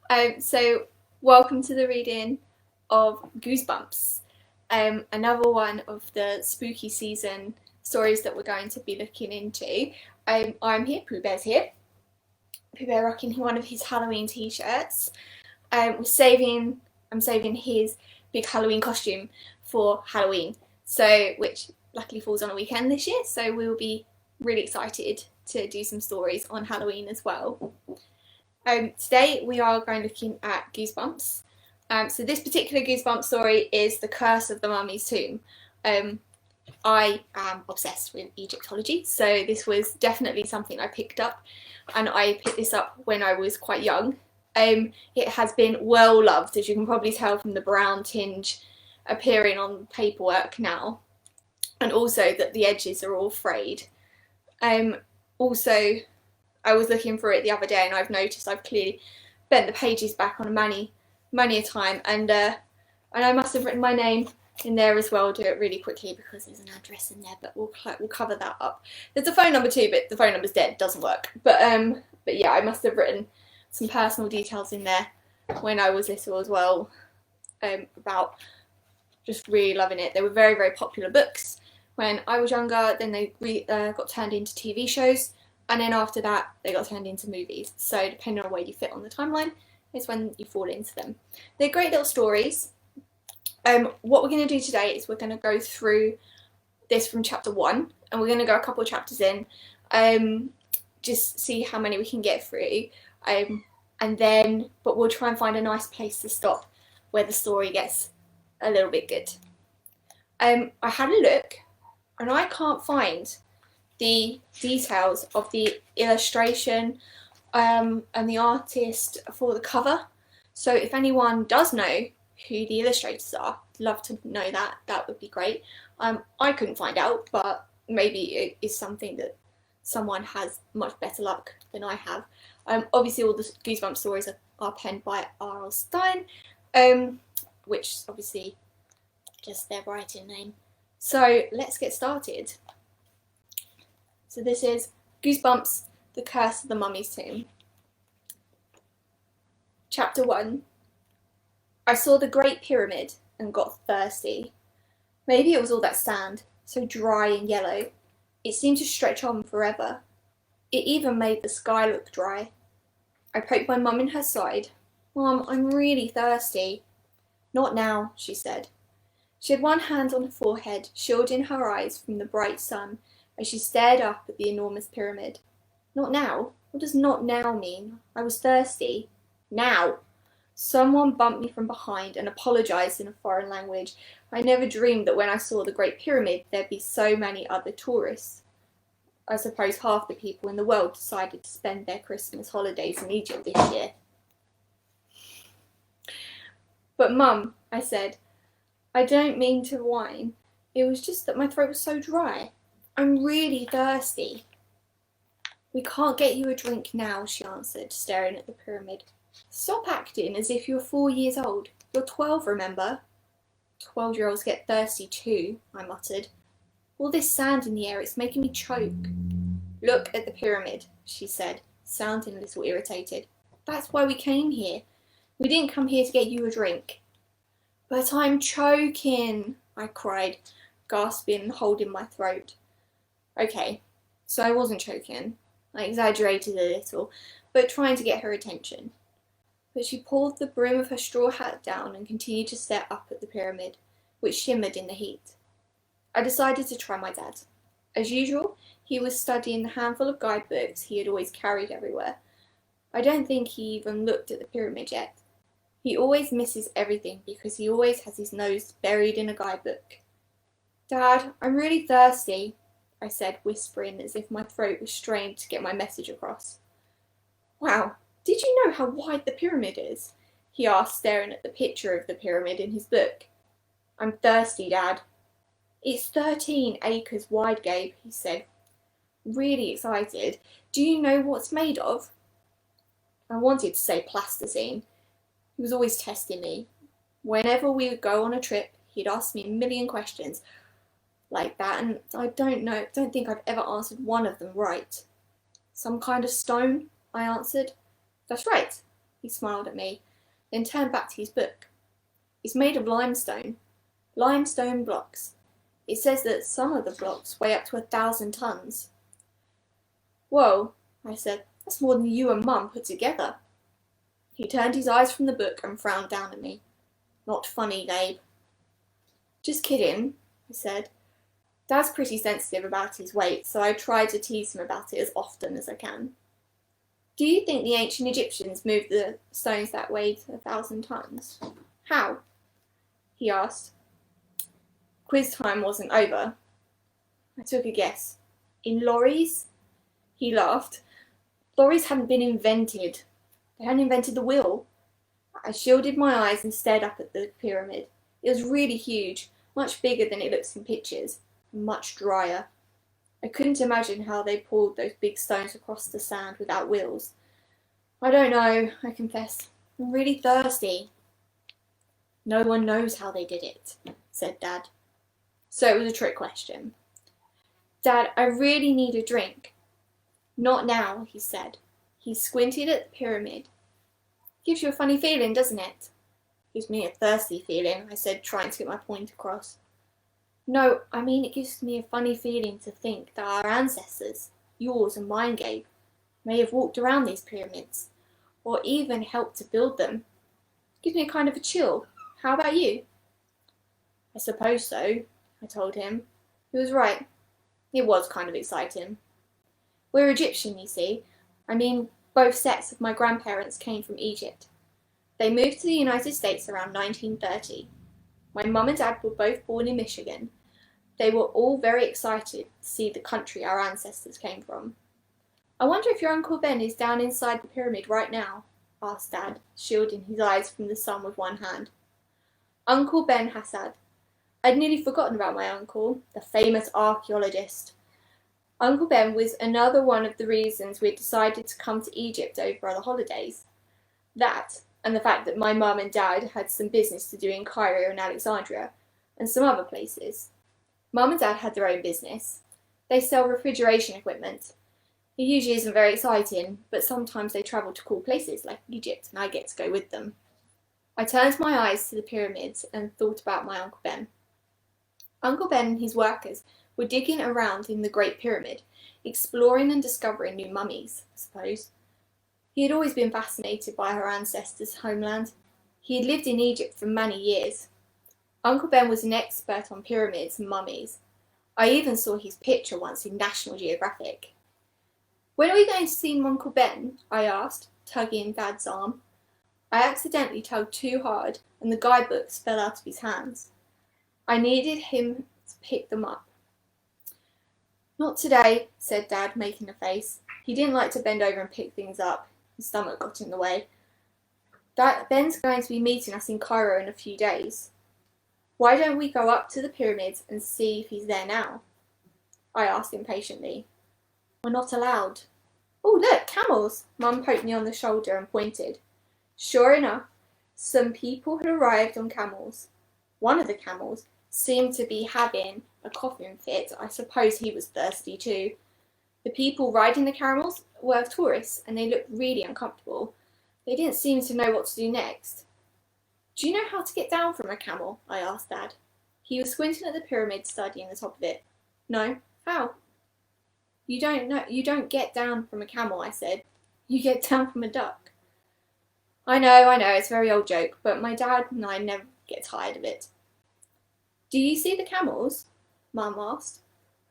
So welcome to the reading of Goosebumps, another one of the spooky season stories that we're going to be looking into. I'm here, Pooh Bear's here. Pooh Bear rocking one of his Halloween t-shirts. I'm saving his big Halloween costume for Halloween, so which luckily falls on a weekend this year. So we will be really excited to do some stories on Halloween as well. Today we are going looking at Goosebumps. So this particular Goosebumps story is The Curse of the Mummy's Tomb. I am obsessed with Egyptology, so this was definitely something I picked up, and I picked this up when I was quite young. It has been well loved, as you can probably tell from the brown tinge appearing on paperwork now, and also that the edges are all frayed. Also, I was looking for it the other day and I've noticed I've clearly bent the pages back on many a time, and I must have written my name in there as well. I'll do it really quickly because there's an address in there, but we'll cover that up. There's a phone number too, but the phone number's dead, doesn't work. But yeah, I must have written some personal details in there when I was little as well, about just really loving it. They were very, very popular books when I was younger. Then they got turned into TV shows, and then after that they got turned into movies. So depending on where you fit on the timeline is when you fall into them. They're great little stories. What we're going to do today is we're going to go through this from chapter 1, and we're going to go a couple of chapters in, just see how many we can get through, but we'll try and find a nice place to stop where the story gets a little bit good. I had a look and I can't find the details of the illustration and the artist for the cover. So if anyone does know who the illustrators are, I'd love to know that. That would be great. I couldn't find out, but maybe it is something that someone has much better luck than I have. Obviously all the Goosebumps stories are penned by R.L. Stine, which obviously just their writing name. So let's get started. So this is Goosebumps, The Curse of the Mummy's Tomb. Chapter 1. I saw the Great Pyramid and got thirsty. Maybe it was all that sand, so dry and yellow. It seemed to stretch on forever. It even made the sky look dry. I poked my mum in her side. "Mum, I'm really thirsty." "Not now," she said. She had one hand on her forehead, shielding her eyes from the bright sun as she stared up at the enormous pyramid. "Not now? What does not now mean? I was thirsty." "Now!" Someone bumped me from behind and apologised in a foreign language. I never dreamed that when I saw the Great Pyramid there'd be so many other tourists. I suppose half the people in the world decided to spend their Christmas holidays in Egypt this year. "But Mum," I said, "I don't mean to whine. It was just that my throat was so dry. I'm really thirsty." "We can't get you a drink now," she answered, staring at the pyramid. "Stop acting as if you're 4 years old. You're 12, remember?" 12-year-olds get thirsty too," I muttered. "All this sand in the air, it's making me choke." "Look at the pyramid," she said, sounding a little irritated. "That's why we came here. We didn't come here to get you a drink." "But I'm choking," I cried, gasping and holding my throat. Okay, so I wasn't choking. I exaggerated a little, but trying to get her attention. But she pulled the brim of her straw hat down and continued to stare up at the pyramid, which shimmered in the heat. I decided to try my dad. As usual, he was studying the handful of guidebooks he had always carried everywhere. I don't think he even looked at the pyramid yet. He always misses everything because he always has his nose buried in a guidebook. "Dad, I'm really thirsty," I said, whispering as if my throat was strained to get my message across. "Wow, did you know how wide the pyramid is?" he asked, staring at the picture of the pyramid in his book. "I'm thirsty, Dad." "It's 13 acres wide, Gabe," he said, really excited. "Do you know what it's made of?" I wanted to say plasticine. He was always testing me. Whenever we would go on a trip, he'd ask me a million questions like that, and I don't think I've ever answered one of them right. "Some kind of stone," I answered. "That's right. He smiled at me, then turned back to his book. It's made of limestone. Limestone blocks. It says that some of the blocks weigh up to 1,000 tons. Whoa, I said. That's more than you and Mum put together. He turned his eyes from the book and frowned down at me. Not funny, Gabe. Just kidding, I said. Dad's pretty sensitive about his weight, so I try to tease him about it as often as I can. Do you think the ancient Egyptians moved the stones that weighed 1,000 tons? How? He asked. Quiz time wasn't over. I took a guess. In lorries? He laughed. Lorries hadn't been invented. They hadn't invented the wheel. I shielded my eyes and stared up at the pyramid. It was really huge, much bigger than it looks in pictures, and much drier. I couldn't imagine how they pulled those big stones across the sand without wheels. I don't know, I confess. I'm really thirsty. No one knows how they did it, said Dad. So it was a trick question. Dad, I really need a drink. Not now, he said. He squinted at the pyramid. Gives you a funny feeling, doesn't it? Gives me a thirsty feeling, I said, trying to get my point across. No, I mean it gives me a funny feeling to think that our ancestors, yours and mine, Gabe, may have walked around these pyramids, or even helped to build them. Gives me a kind of a chill. How about you? I suppose so, I told him. He was right. It was kind of exciting. We're Egyptian, you see. I mean, both sets of my grandparents came from Egypt. They moved to the United States around 1930. My mum and dad were both born in Michigan. They were all very excited to see the country our ancestors came from. I wonder if your Uncle Ben is down inside the pyramid right now, asked Dad, shielding his eyes from the sun with one hand. Uncle Ben Hassad. I'd nearly forgotten about my uncle, the famous archaeologist. Uncle Ben was another one of the reasons we had decided to come to Egypt over the holidays. That, and the fact that my mum and dad had some business to do in Cairo and Alexandria, and some other places. Mum and dad had their own business. They sell refrigeration equipment. It usually isn't very exciting, but sometimes they travel to cool places like Egypt, and I get to go with them. I turned my eyes to the pyramids and thought about my Uncle Ben. Uncle Ben and his workers were digging around in the Great Pyramid, exploring and discovering new mummies, I suppose. He had always been fascinated by her ancestors' homeland. He had lived in Egypt for many years. Uncle Ben was an expert on pyramids and mummies. I even saw his picture once in National Geographic. When are we going to see Uncle Ben? I asked, tugging Dad's arm. I accidentally tugged too hard, and the guidebooks fell out of his hands. I needed him to pick them up. Not today, said Dad, making a face. He didn't like to bend over and pick things up. His stomach got in the way. Ben's going to be meeting us in Cairo in a few days. Why don't we go up to the pyramids and see if he's there now? I asked impatiently. We're not allowed. Oh, look, camels! Mum poked me on the shoulder and pointed. Sure enough, some people had arrived on camels. One of the camels seemed to be having a coughing fit. I suppose he was thirsty too. The people riding the camels were tourists, and they looked really uncomfortable. They didn't seem to know what to do next. Do you know how to get down from a camel? I asked Dad. He was squinting at the pyramid, studying the top of it. No. How? You don't get down from a camel, I said. You get down from a duck. I know, it's a very old joke, but my dad and I never get tired of it. Do you see the camels? Mum asked.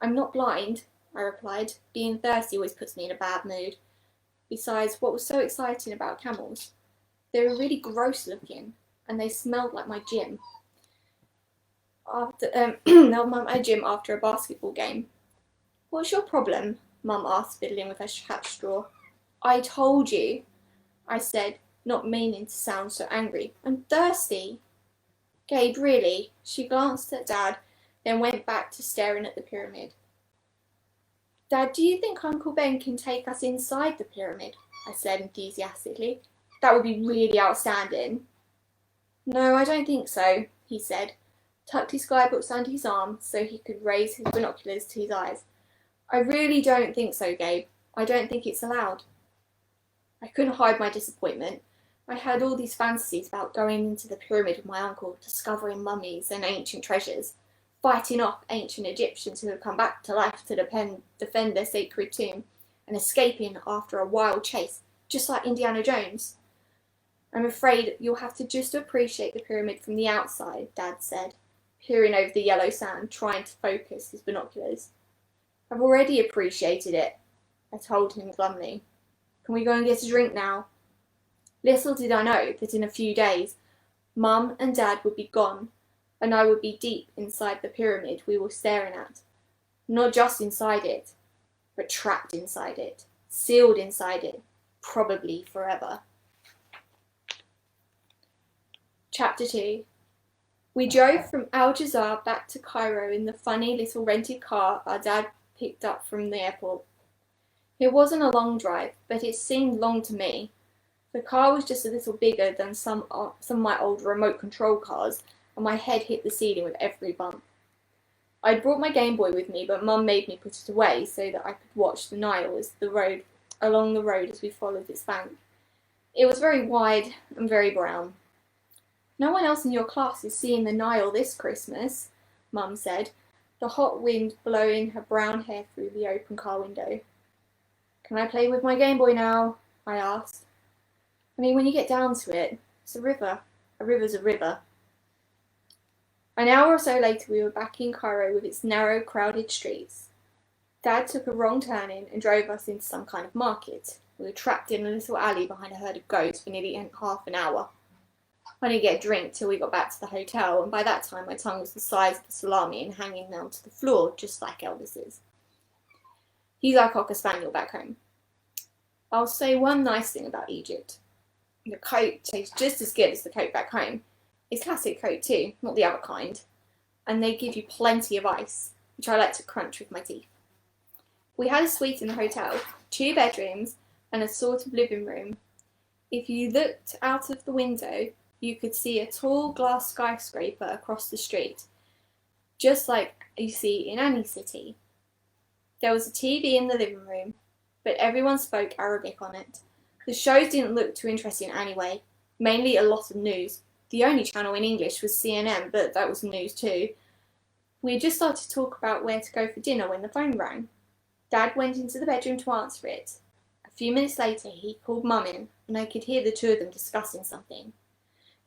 I'm not blind, I replied. Being thirsty always puts me in a bad mood. Besides, what was so exciting about camels? They were really gross looking, and they smelled like my gym. My gym after a basketball game. What's your problem? Mum asked, fiddling with her hatch straw. I told you, I said, not meaning to sound so angry. I'm thirsty. Gabe, really? She glanced at Dad, then went back to staring at the pyramid. Dad, do you think Uncle Ben can take us inside the pyramid? I said enthusiastically. That would be really outstanding. No, I don't think so, he said, tucked his skybooks under his arm so he could raise his binoculars to his eyes. I really don't think so, Gabe. I don't think it's allowed. I couldn't hide my disappointment. I had all these fantasies about going into the pyramid with my uncle, discovering mummies and ancient treasures, fighting off ancient Egyptians who had come back to life to defend their sacred tomb, and escaping after a wild chase, just like Indiana Jones. I'm afraid you'll have to just appreciate the pyramid from the outside, Dad said, peering over the yellow sand, trying to focus his binoculars. I've already appreciated it, I told him glumly. Can we go and get a drink now? Little did I know that in a few days, Mum and Dad would be gone, and I would be deep inside the pyramid we were staring at. Not just inside it, but trapped inside it, sealed inside it, probably forever. Chapter 2. We drove from Alcazar back to Cairo in the funny little rented car our dad picked up from the airport. It wasn't a long drive, but it seemed long to me. The car was just a little bigger than some of my old remote control cars, and my head hit the ceiling with every bump. I'd brought my Game Boy with me, but Mum made me put it away so that I could watch the Nile along the road as we followed its bank. It was very wide and very brown. No one else in your class is seeing the Nile this Christmas, Mum said, the hot wind blowing her brown hair through the open car window. Can I play with my Game Boy now? I asked. I mean, when you get down to it, it's a river. A river's a river. An hour or so later, we were back in Cairo with its narrow, crowded streets. Dad took a wrong turning and drove us into some kind of market. We were trapped in a little alley behind a herd of goats for nearly half an hour. I didn't get a drink till we got back to the hotel, and by that time my tongue was the size of a salami and hanging down to the floor, just like Elvis's. He's our Cocker Spaniel back home. I'll say one nice thing about Egypt. The Coke tastes just as good as the Coke back home. It's classic Coke too, not the other kind. And they give you plenty of ice, which I like to crunch with my teeth. We had a suite in the hotel, 2 bedrooms, and a sort of living room. If you looked out of the window, you could see a tall glass skyscraper across the street, just like you see in any city. There was a TV in the living room, but everyone spoke Arabic on it. The shows didn't look too interesting anyway, mainly a lot of news. The only channel in English was CNN, but that was news too. We had just started to talk about where to go for dinner when the phone rang. Dad went into the bedroom to answer it. A few minutes later, he called Mum in, and I could hear the two of them discussing something.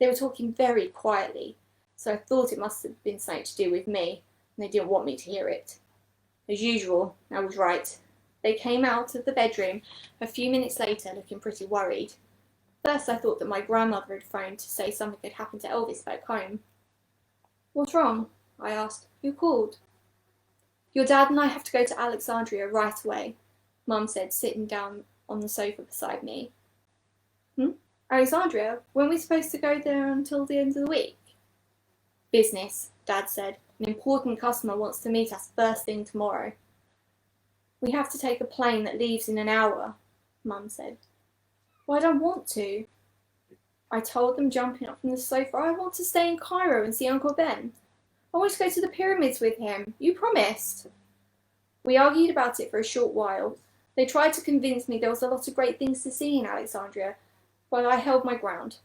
They were talking very quietly, so I thought it must have been something to do with me, and they didn't want me to hear it. As usual, I was right. They came out of the bedroom a few minutes later looking pretty worried. First I thought that my grandmother had phoned to say something had happened to Elvis back home. What's wrong? I asked. Who called? Your dad and I have to go to Alexandria right away, Mum said, sitting down on the sofa beside me. Alexandria? Weren't we supposed to go there until the end of the week? Business, Dad said. An important customer wants to meet us first thing tomorrow. We have to take a plane that leaves in an hour, Mum said. Well, I don't want to. I told them, jumping up from the sofa. I want to stay in Cairo and see Uncle Ben. I want to go to the pyramids with him. You promised. We argued about it for a short while. They tried to convince me there was a lot of great things to see in Alexandria, but I held my ground.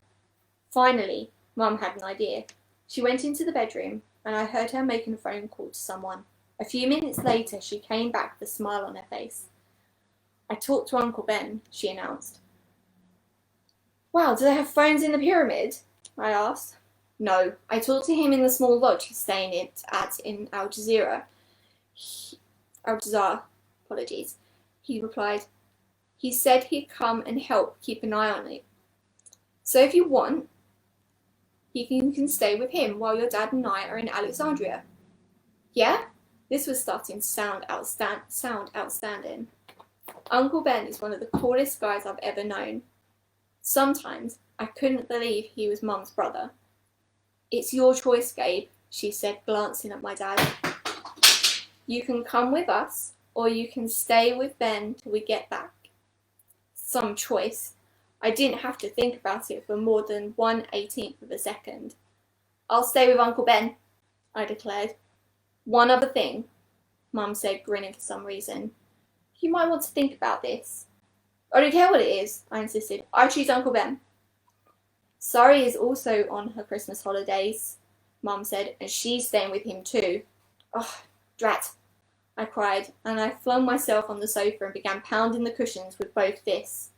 Finally, Mum had an idea. She went into the bedroom, and I heard her making a phone call to someone. A few minutes later, she came back with a smile on her face. I talked to Uncle Ben, she announced. Wow, do they have phones in the pyramid? I asked. No, I talked to him in the small lodge he's staying at in Alcazar. Apologies. He replied. He said he'd come and help keep an eye on it. So if you want, you can stay with him while your dad and I are in Alexandria. Yeah? This was starting to sound outstanding. Uncle Ben is one of the coolest guys I've ever known. Sometimes I couldn't believe he was Mum's brother. It's your choice, Gabe, she said, glancing at my dad. You can come with us, or you can stay with Ben till we get back. Some choice. I didn't have to think about it for more than 1/18 of a second. I'll stay with Uncle Ben, I declared. One other thing, Mum said, grinning for some reason. You might want to think about this. I don't care what it is, I insisted. I choose Uncle Ben. Sorry is also on her Christmas holidays, Mum said, and she's staying with him too. Oh, drat, I cried, and I flung myself on the sofa and began pounding the cushions with both fists.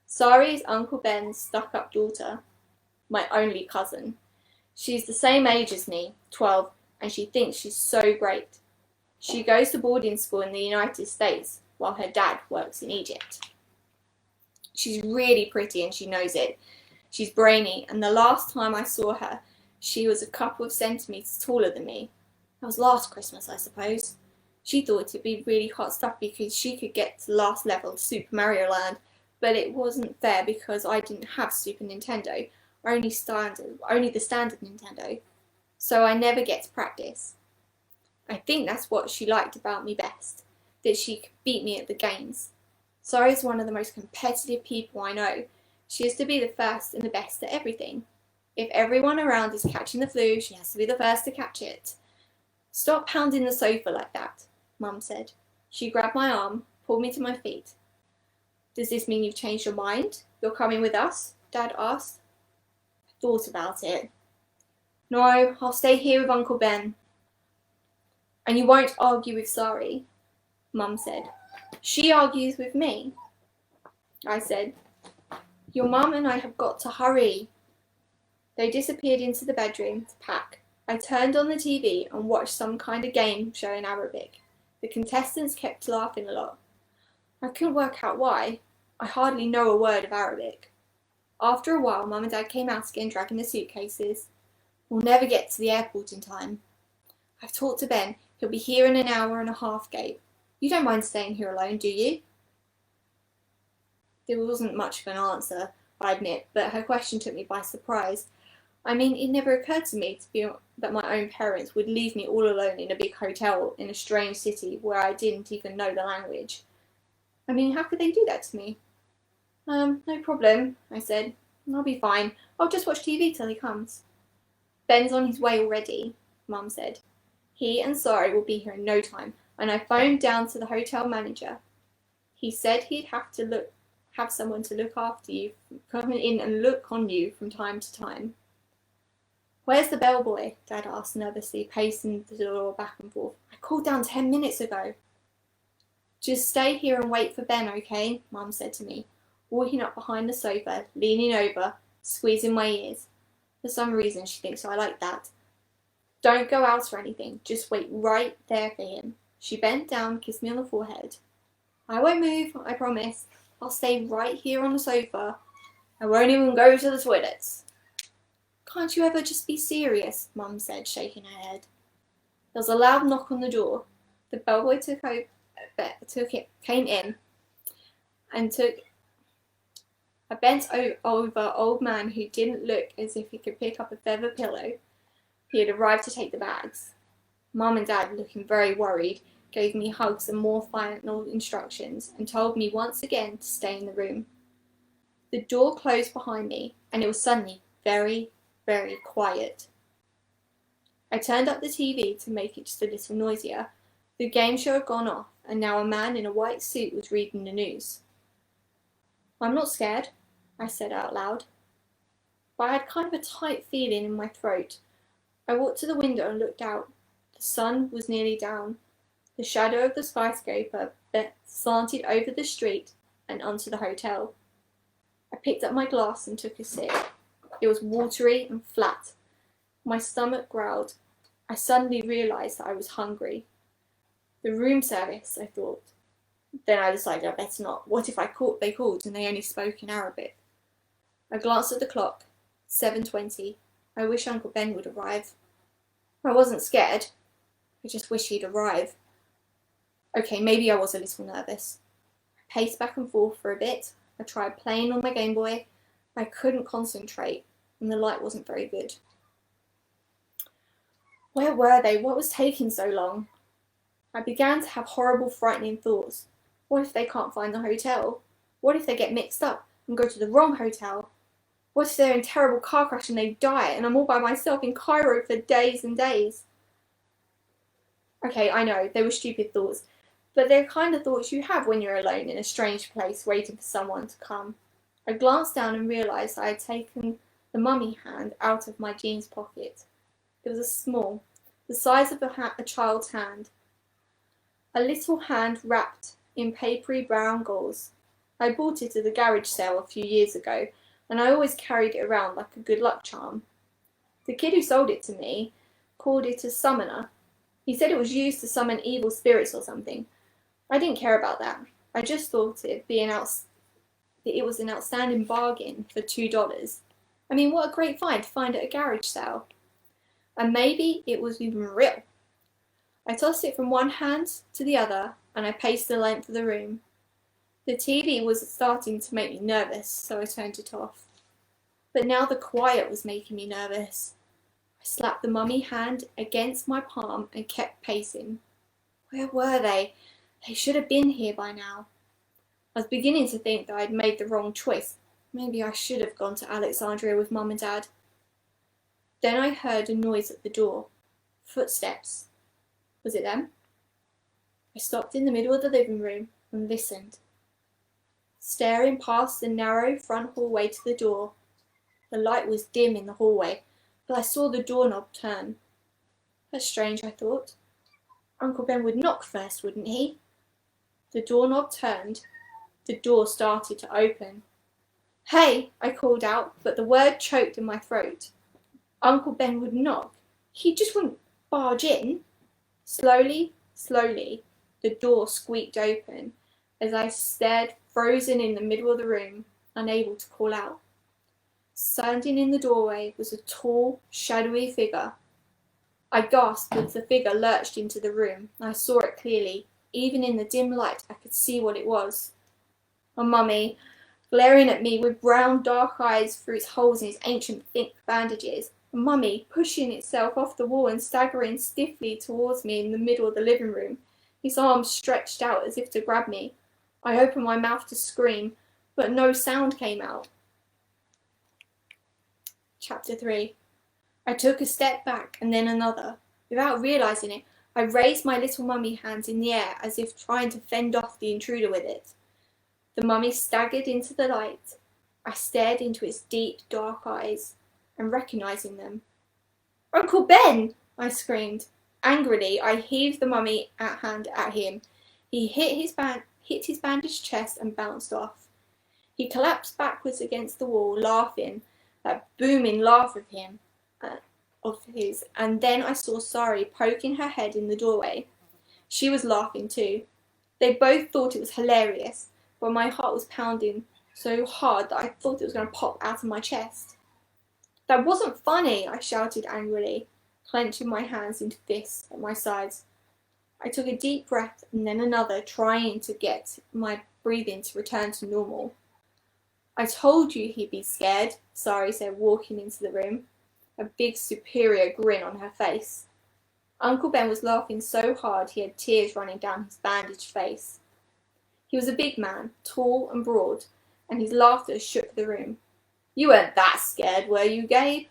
Sari's Uncle Ben's stuck-up daughter, my only cousin. She's the same age as me, 12, and she thinks she's so great. She goes to boarding school in the United States while her dad works in Egypt. She's really pretty and she knows it. She's brainy, and the last time I saw her, she was a couple of centimetres taller than me. That was last Christmas, I suppose. She thought it'd be really hot stuff because she could get to the last level of Super Mario Land, but it wasn't fair because I didn't have Super Nintendo, only the standard Nintendo, so I never get to practice. I think that's what she liked about me best, that she could beat me at the games. Sari's one of the most competitive people I know. She has to be the first and the best at everything. If everyone around is catching the flu, she has to be the first to catch it. Stop pounding the sofa like that, Mum said. She grabbed my arm, pulled me to my feet. Does this mean you've changed your mind? You're coming with us? Dad asked. I thought about it. No, I'll stay here with Uncle Ben. And you won't argue with Sari, Mum said. She argues with me, I said. Your mum and I have got to hurry. They disappeared into the bedroom to pack. I turned on the TV and watched some kind of game show in Arabic. The contestants kept laughing a lot. I couldn't work out why. I hardly know a word of Arabic. After a while, Mum and Dad came out again dragging the suitcases. We'll never get to the airport in time. I've talked to Ben. He'll be here in an hour and a half, Gabe. You don't mind staying here alone, do you? There wasn't much of an answer, I admit, but her question took me by surprise. I mean, it never occurred to me that my own parents would leave me all alone in a big hotel in a strange city where I didn't even know the language. I mean, how could they do that to me? No problem, I said. I'll be fine. I'll just watch TV till he comes. Ben's on his way already, Mum said. He and Sari will be here in no time, and I phoned down to the hotel manager. He said he'd have someone to look after you, come in and look on you from time to time. Where's the bellboy? Dad asked nervously, pacing the door back and forth. I called down 10 minutes ago. Just stay here and wait for Ben, okay? Mum said to me, walking up behind the sofa, leaning over, squeezing my ears. For some reason she thinks I like that. Don't go out or anything, just wait right there for him. She bent down, kissed me on the forehead. I won't move, I promise. I'll stay right here on the sofa. I won't even go to the toilets. Can't you ever just be serious? Mum said, shaking her head. There was a loud knock on the door. The bellboy came in and took a bent over old man who didn't look as if he could pick up a feather pillow. He had arrived to take the bags. Mum and Dad, looking very worried, gave me hugs and more final instructions and told me once again to stay in the room. The door closed behind me and it was suddenly very, very quiet. I turned up the TV to make it just a little noisier. The game show had gone off and now a man in a white suit was reading the news. I'm not scared, I said out loud, but I had kind of a tight feeling in my throat. I walked to the window and looked out. The sun was nearly down. The shadow of the skyscraper slanted over the street and onto the hotel. I picked up my glass and took a sip. It was watery and flat. My stomach growled. I suddenly realised that I was hungry. The room service, I thought. Then I decided I better not. What if they called and they only spoke in Arabic? I glanced at the clock. 7:20. I wish Uncle Ben would arrive. I wasn't scared. I just wish he'd arrive. Okay, maybe I was a little nervous. I paced back and forth for a bit. I tried playing on my Game Boy. I couldn't concentrate, and the light wasn't very good. Where were they? What was taking so long? I began to have horrible, frightening thoughts. What if they can't find the hotel? What if they get mixed up and go to the wrong hotel? What if they're in a terrible car crash and they die and I'm all by myself in Cairo for days and days? Okay, I know, they were stupid thoughts, but they're the kind of thoughts you have when you're alone in a strange place waiting for someone to come. I glanced down and realised I had taken the mummy hand out of my jeans pocket. It was the size of a child's hand, a little hand wrapped in papery brown gauze. I bought it at the garage sale a few years ago, and I always carried it around like a good luck charm. The kid who sold it to me called it a summoner. He said it was used to summon evil spirits or something. I didn't care about that. I just thought it was an outstanding bargain for $2. I mean, what a great find to find at a garage sale. And maybe it was even real. I tossed it from one hand to the other, and I paced the length of the room. The TV was starting to make me nervous, so I turned it off. But now the quiet was making me nervous. I slapped the mummy hand against my palm and kept pacing. Where were they? They should have been here by now. I was beginning to think that I'd made the wrong choice. Maybe I should have gone to Alexandria with Mum and Dad. Then I heard a noise at the door. Footsteps. Was it them? I stopped in the middle of the living room and listened. Staring past the narrow front hallway to the door. The light was dim in the hallway, but I saw the doorknob turn. That's strange, I thought. Uncle Ben would knock first, wouldn't he? The doorknob turned. The door started to open. Hey, I called out, but the word choked in my throat. Uncle Ben would knock. He just wouldn't barge in. Slowly, the door squeaked open as I stared frozen in the middle of the room, unable to call out. Standing in the doorway was a tall, shadowy figure. I gasped as the figure lurched into the room. I saw it clearly. Even in the dim light, I could see what it was. A mummy, glaring at me with brown, dark eyes through its holes in its ancient, thick bandages. A mummy, pushing itself off the wall and staggering stiffly towards me in the middle of the living room, his arms stretched out as if to grab me. I opened my mouth to scream, but no sound came out. Chapter 3. I took a step back and then another. Without realising it, I raised my little mummy hands in the air as if trying to fend off the intruder with it. The mummy staggered into the light. I stared into its deep, dark eyes, and recognising them. Uncle Ben! I screamed. Angrily, I heaved the mummy hand at him. He hit his bandaged chest and bounced off. He collapsed backwards against the wall, laughing, that booming laugh of his, and then I saw Sari poking her head in the doorway. She was laughing too. They both thought it was hilarious, but my heart was pounding so hard that I thought it was going to pop out of my chest. That wasn't funny, I shouted angrily, clenching my hands into fists at my sides. I took a deep breath and then another, trying to get my breathing to return to normal. I told you he'd be scared, Sari said, walking into the room, a big superior grin on her face. Uncle Ben was laughing so hard he had tears running down his bandaged face. He was a big man, tall and broad, and his laughter shook the room. You weren't that scared, were you, Gabe?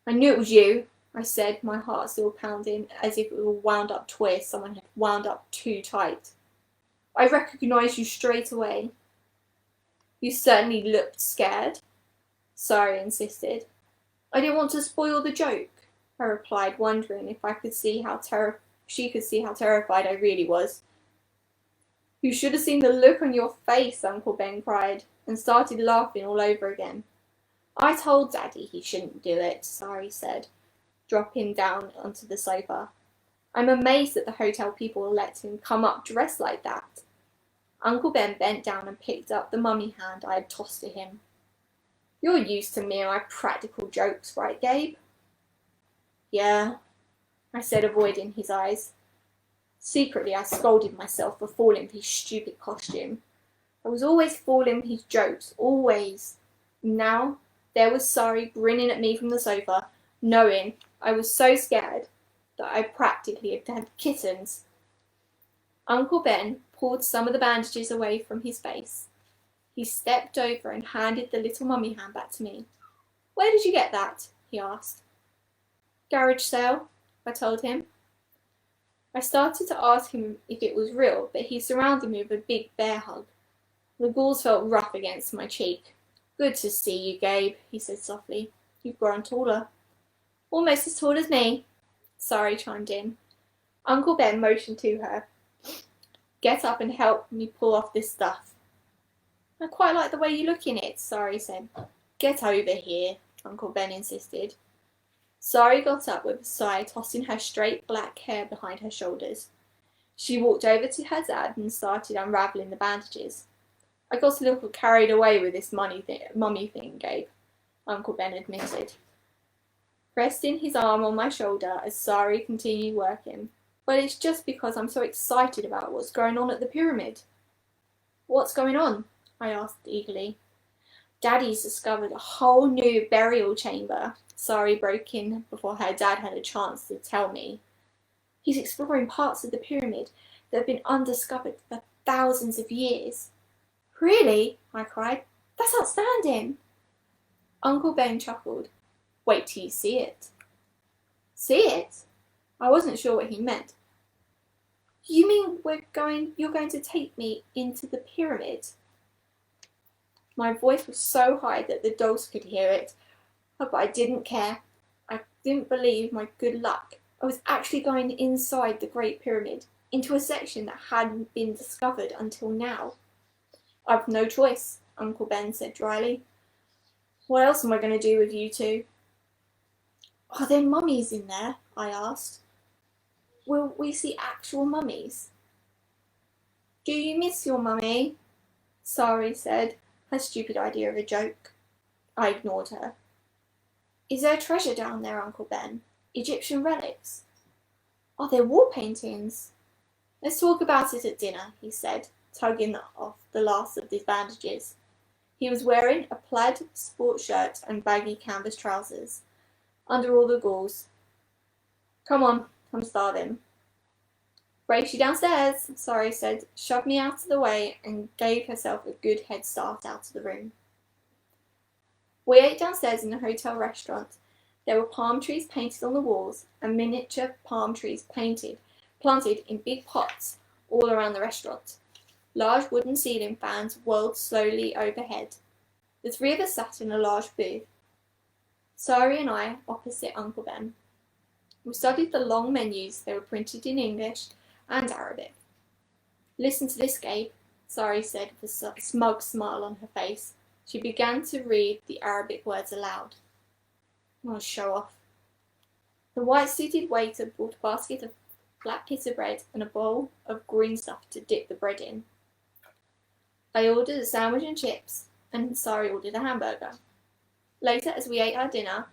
I knew it was you, I said, my heart still pounding, as if it was a wound-up toy someone had wound up too tight. I recognised you straight away. You certainly looked scared, Sari insisted. I didn't want to spoil the joke, I replied, wondering if she could see how terrified I really was. You should have seen the look on your face, Uncle Ben cried, and started laughing all over again. I told Daddy he shouldn't do it, Sari said, dropping down onto the sofa. I'm amazed that the hotel people let him come up dressed like that. Uncle Ben bent down and picked up the mummy hand I had tossed to him. You're used to me and my practical jokes, right, Gabe? Yeah, I said, avoiding his eyes. Secretly, I scolded myself for falling for his stupid costume. I was always falling for his jokes, always. Now, there was Sari grinning at me from the sofa, knowing I was so scared that I practically had kittens. Uncle Ben pulled some of the bandages away from his face. He stepped over and handed the little mummy hand back to me. Where did you get that? He asked. Garage sale, I told him. I started to ask him if it was real, but he surrounded me with a big bear hug. The gauze felt rough against my cheek. Good to see you, Gabe, he said softly. You've grown taller. Almost as tall as me, Sari chimed in. Uncle Ben motioned to her. Get up and help me pull off this stuff. I quite like the way you look in it, Sari said. Get over here, Uncle Ben insisted. Sari got up with a sigh, tossing her straight black hair behind her shoulders. She walked over to her dad and started unravelling the bandages. I got a little carried away with this mummy thing, Gabe, Uncle Ben admitted, resting his arm on my shoulder as Sari continued working. But it's just because I'm so excited about what's going on at the pyramid. What's going on? I asked eagerly. Daddy's discovered a whole new burial chamber, Sari broke in before her dad had a chance to tell me. He's exploring parts of the pyramid that have been undiscovered for thousands of years. Really? I cried. That's outstanding. Uncle Ben chuckled. Wait till you see it. See it? I wasn't sure what he meant. You mean you're going to take me into the pyramid? My voice was so high that the dogs could hear it, but I didn't care. I didn't believe my good luck. I was actually going inside the Great Pyramid, into a section that hadn't been discovered until now. I've no choice, Uncle Ben said dryly. What else am I going to do with you two? Are there mummies in there? I asked. Will we see actual mummies? Do you miss your mummy? Sari said, her stupid idea of a joke. I ignored her. Is there treasure down there, Uncle Ben? Egyptian relics? Are there war paintings? Let's talk about it at dinner, he said, tugging off the last of his bandages. He was wearing a plaid sports shirt and baggy canvas trousers, under all the gauze. Come on, I'm starving. Brace you downstairs, Sari said, shoved me out of the way and gave herself a good head start out of the room. We ate downstairs in the hotel restaurant. There were palm trees painted on the walls and miniature palm trees planted in big pots all around the restaurant. Large wooden ceiling fans whirled slowly overhead. The three of us sat in a large booth, Sari and I opposite Uncle Ben. We studied the long menus. They were printed in English and Arabic. Listen to this, Gabe, Sari said with a smug smile on her face. She began to read the Arabic words aloud. Oh, show off. The white-suited waiter brought a basket of flat pita bread and a bowl of green stuff to dip the bread in. I ordered a sandwich and chips, and Sari ordered a hamburger. Later, as we ate our dinner,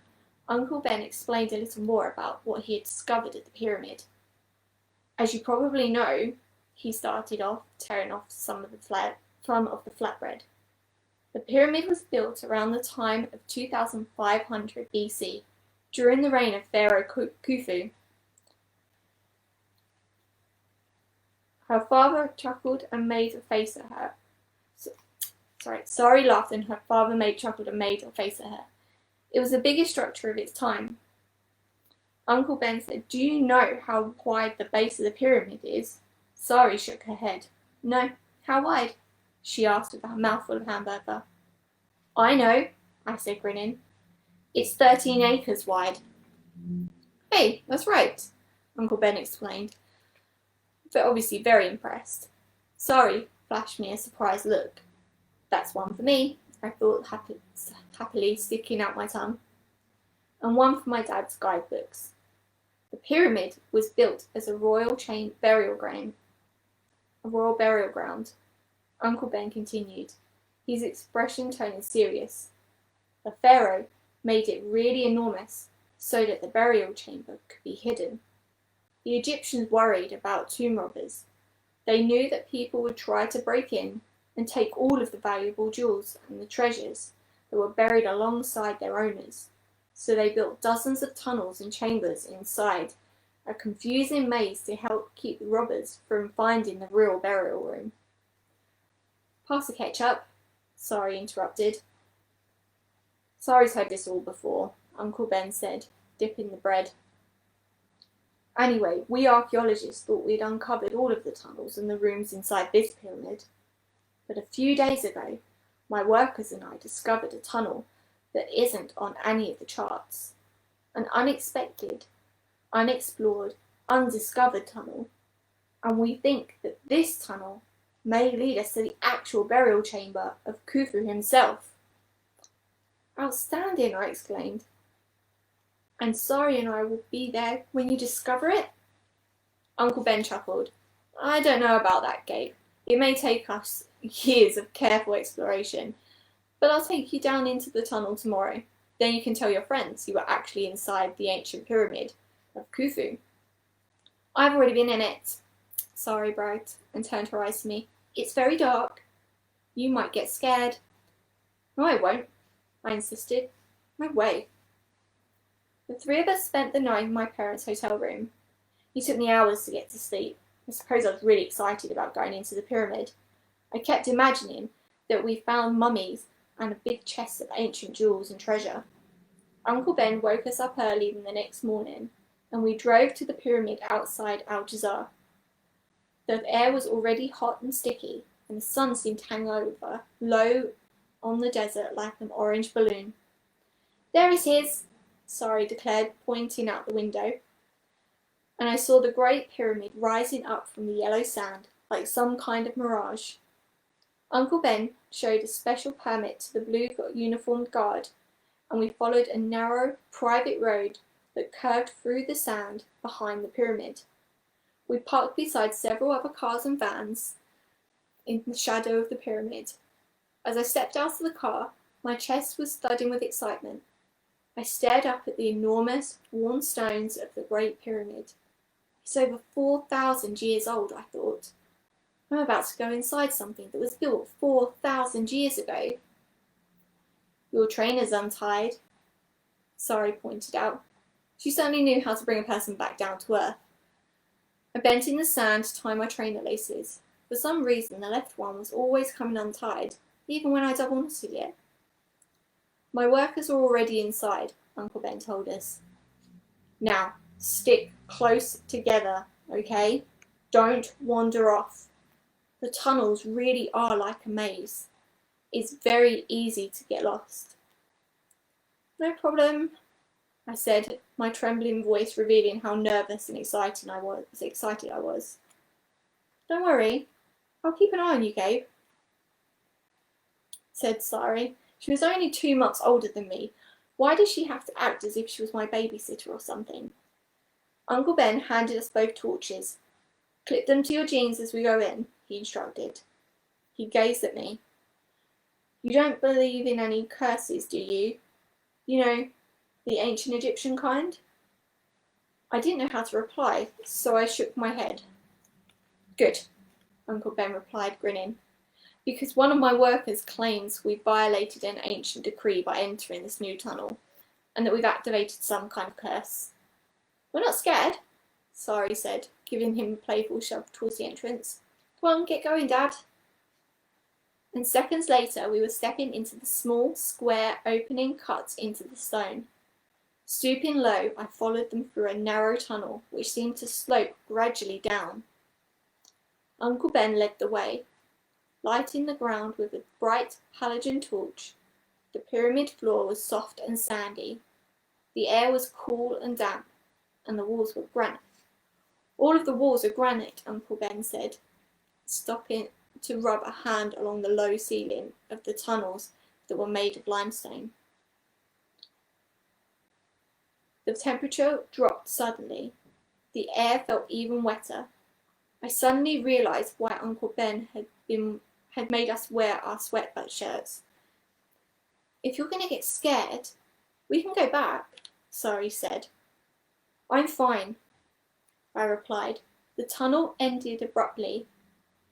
Uncle Ben explained a little more about what he had discovered at the pyramid. As you probably know, he started off tearing off some of the flatbread. The pyramid was built around the time of 2500 BC, during the reign of Pharaoh Khufu. Her father chuckled and made a face at her. Sari laughed and her father chuckled and made a face at her. It was the biggest structure of its time. Uncle Ben said, Do you know how wide the base of the pyramid is? Sari shook her head. No, how wide? She asked with a mouthful of hamburger. I know, I said, grinning. It's 13 acres wide. Hey, that's right, Uncle Ben explained, but obviously very impressed. Sari flashed me a surprised look. That's one for me, I thought, happily sticking out my tongue, and one for my dad's guidebooks. The pyramid was built as a royal burial ground. Uncle Ben continued, his expression turning serious. The pharaoh made it really enormous so that the burial chamber could be hidden. The Egyptians worried about tomb robbers. They knew that people would try to break in and take all of the valuable jewels and the treasures that were buried alongside their owners. So they built dozens of tunnels and chambers inside, a confusing maze to help keep the robbers from finding the real burial room. Pass the ketchup, Sari interrupted. Sari's heard this all before, Uncle Ben said, dipping the bread. Anyway, we archaeologists thought we'd uncovered all of the tunnels and the rooms inside this pyramid. But a few days ago, my workers and I discovered a tunnel that isn't on any of the charts. An unexpected, unexplored, undiscovered tunnel. And we think that this tunnel may lead us to the actual burial chamber of Khufu himself. Outstanding, I exclaimed. And Sari and I will be there when you discover it? Uncle Ben chuckled. I don't know about that, Gabe. It may take us years of careful exploration, but I'll take you down into the tunnel tomorrow. Then you can tell your friends you were actually inside the ancient pyramid of Khufu. I've already been in it, Sari bragged, and turned her eyes to me. It's very dark. You might get scared. No, I won't, I insisted. No way. The three of us spent the night in my parents' hotel room. It took me hours to get to sleep. I suppose I was really excited about going into the pyramid. I kept imagining that we found mummies and a big chest of ancient jewels and treasure. Uncle Ben woke us up early the next morning, and we drove to the pyramid outside Al-Jazar. The air was already hot and sticky, and the sun seemed to hang over, low on the desert like an orange balloon. There it is, Sari declared, pointing out the window. And I saw the great pyramid rising up from the yellow sand like some kind of mirage. Uncle Ben showed a special permit to the blue uniformed guard, and we followed a narrow, private road that curved through the sand behind the pyramid. We parked beside several other cars and vans in the shadow of the pyramid. As I stepped out of the car, my chest was thudding with excitement. I stared up at the enormous, worn stones of the Great Pyramid. It's over 4,000 years old, I thought. I'm about to go inside something that was built 4,000 years ago. Your trainer's untied, Sari pointed out. She certainly knew how to bring a person back down to earth. I bent in the sand to tie my trainer laces. For some reason, the left one was always coming untied, even when I double-knotted it. My workers are already inside, Uncle Ben told us. Now, stick close together, okay? Don't wander off. The tunnels really are like a maze. It's very easy to get lost. No problem, I said, my trembling voice revealing how nervous and excited I was. Don't worry, I'll keep an eye on you, Gabe, said Sari. She was only 2 months older than me. Why did she have to act as if she was my babysitter or something? Uncle Ben handed us both torches. Clip them to your jeans as we go in, he instructed. He gazed at me. You don't believe in any curses, do you? You know, the ancient Egyptian kind? I didn't know how to reply, so I shook my head. Good, Uncle Ben replied, grinning. Because one of my workers claims we violated an ancient decree by entering this new tunnel, and that we've activated some kind of curse. We're not scared, Sari said, giving him a playful shove towards the entrance. Come on, get going, Dad. And seconds later, we were stepping into the small, square opening cut into the stone. Stooping low, I followed them through a narrow tunnel, which seemed to slope gradually down. Uncle Ben led the way, lighting the ground with a bright halogen torch. The pyramid floor was soft and sandy. The air was cool and damp, and the walls were granite. All of the walls are granite, Uncle Ben said, stopping to rub a hand along the low ceiling of the tunnels that were made of limestone. The temperature dropped suddenly. The air felt even wetter. I suddenly realised why Uncle Ben had made us wear our sweatshirts. If you're going to get scared, we can go back, Sari said. I'm fine, I replied. The tunnel ended abruptly.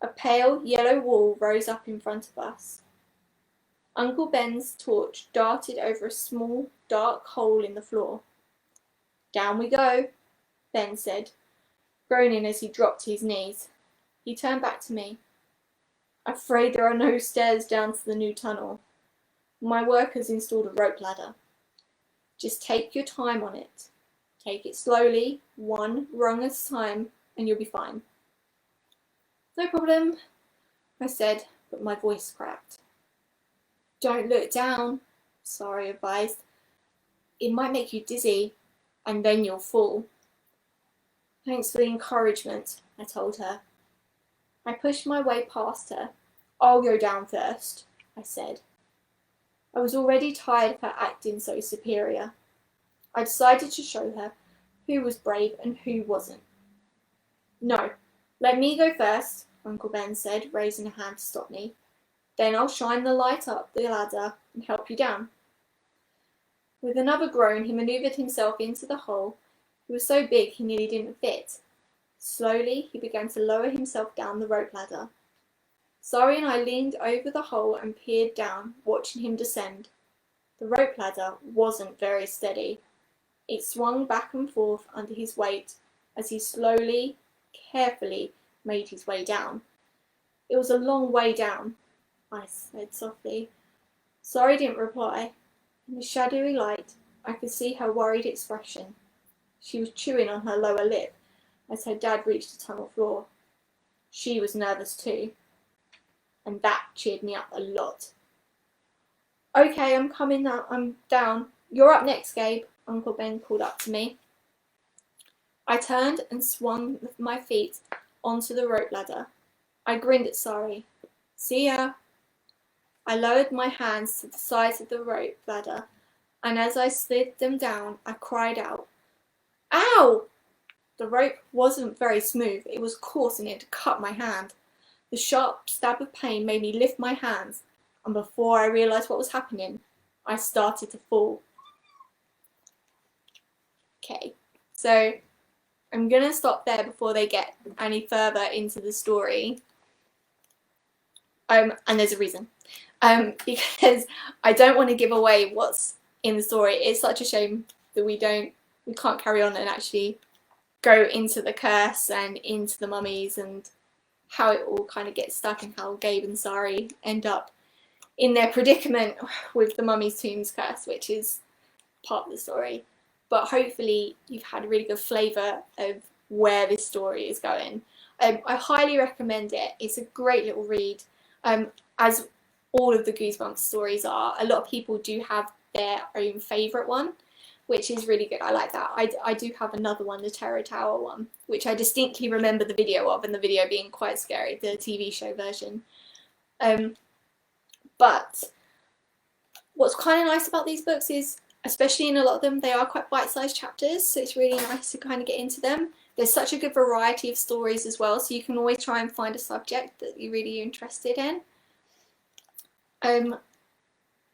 A pale yellow wall rose up in front of us. Uncle Ben's torch darted over a small, dark hole in the floor. Down we go, Ben said, groaning as he dropped to his knees. He turned back to me. Afraid there are no stairs down to the new tunnel. My workers installed a rope ladder. Just take your time on it. Take it slowly, one rung at a time, and you'll be fine. No problem, I said, but my voice cracked. Don't look down, Sari advised. It might make you dizzy, and then you'll fall. Thanks for the encouragement, I told her. I pushed my way past her. I'll go down first, I said. I was already tired of her acting so superior. I decided to show her who was brave and who wasn't. No, let me go first, Uncle Ben said, raising a hand to stop me. Then I'll shine the light up the ladder and help you down. With another groan, he manoeuvred himself into the hole. It was so big he nearly didn't fit. Slowly, he began to lower himself down the rope ladder. Sari and I leaned over the hole and peered down, watching him descend. The rope ladder wasn't very steady. It swung back and forth under his weight as he slowly, carefully made his way down. It was a long way down, I said softly. Sari didn't reply. In the shadowy light, I could see her worried expression. She was chewing on her lower lip as her dad reached the tunnel floor. She was nervous too, and that cheered me up a lot. Okay, I'm down. You're up next, Gabe, Uncle Ben called up to me. I turned and swung my feet onto the rope ladder. I grinned at Sari. See ya. I lowered my hands to the sides of the rope ladder, and as I slid them down, I cried out, Ow! The rope wasn't very smooth. It was coarse and it had cut my hand. The sharp stab of pain made me lift my hands, and before I realised what was happening, I started to fall. Okay, so I'm going to stop there before they get any further into the story. And there's a reason. Because I don't want to give away what's in the story. It's such a shame that we can't carry on and actually go into the curse and into the mummies and how it all kind of gets stuck and how Gabe and Sari end up in their predicament with the mummy's tombs curse, which is part of the story. But hopefully you've had a really good flavour of where this story is going. I highly recommend it. It's a great little read. As all of the Goosebumps stories are, a lot of people do have their own favourite one, which is really good. I like that. I do have another one, the Terror Tower one, which I distinctly remember the video of, and the video being quite scary, the TV show version. But what's kind of nice about these books is, especially in a lot of them, they are quite bite-sized chapters, so it's really nice to kind of get into them. There's such a good variety of stories as well, so you can always try and find a subject that you're really interested in.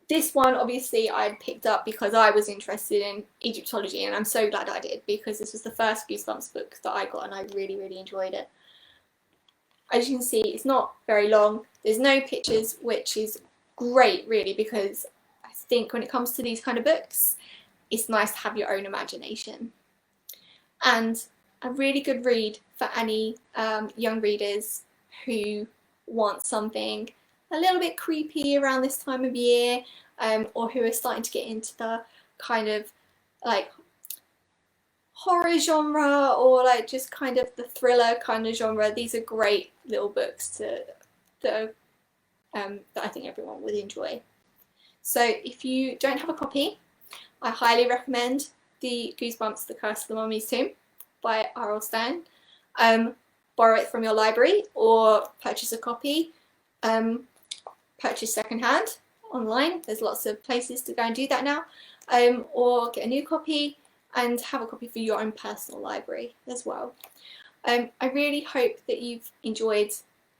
This one, obviously, I picked up because I was interested in Egyptology, and I'm so glad I did, because this was the first Goosebumps book that I got, and I really, really enjoyed it. As you can see, it's not very long. There's no pictures, which is great, really, because I think when it comes to these kind of books, it's nice to have your own imagination. And a really good read for any young readers who want something a little bit creepy around this time of year, or who are starting to get into the kind of like horror genre, or like just kind of the thriller kind of genre. These are great little books that I think everyone would enjoy. So if you don't have a copy, I highly recommend the Goosebumps, The Curse of the Mummy's Tomb by R.L. Stine. Borrow it from your library or purchase a copy. Purchase secondhand online. There's lots of places to go and do that now. Or get a new copy and have a copy for your own personal library as well. I really hope that you've enjoyed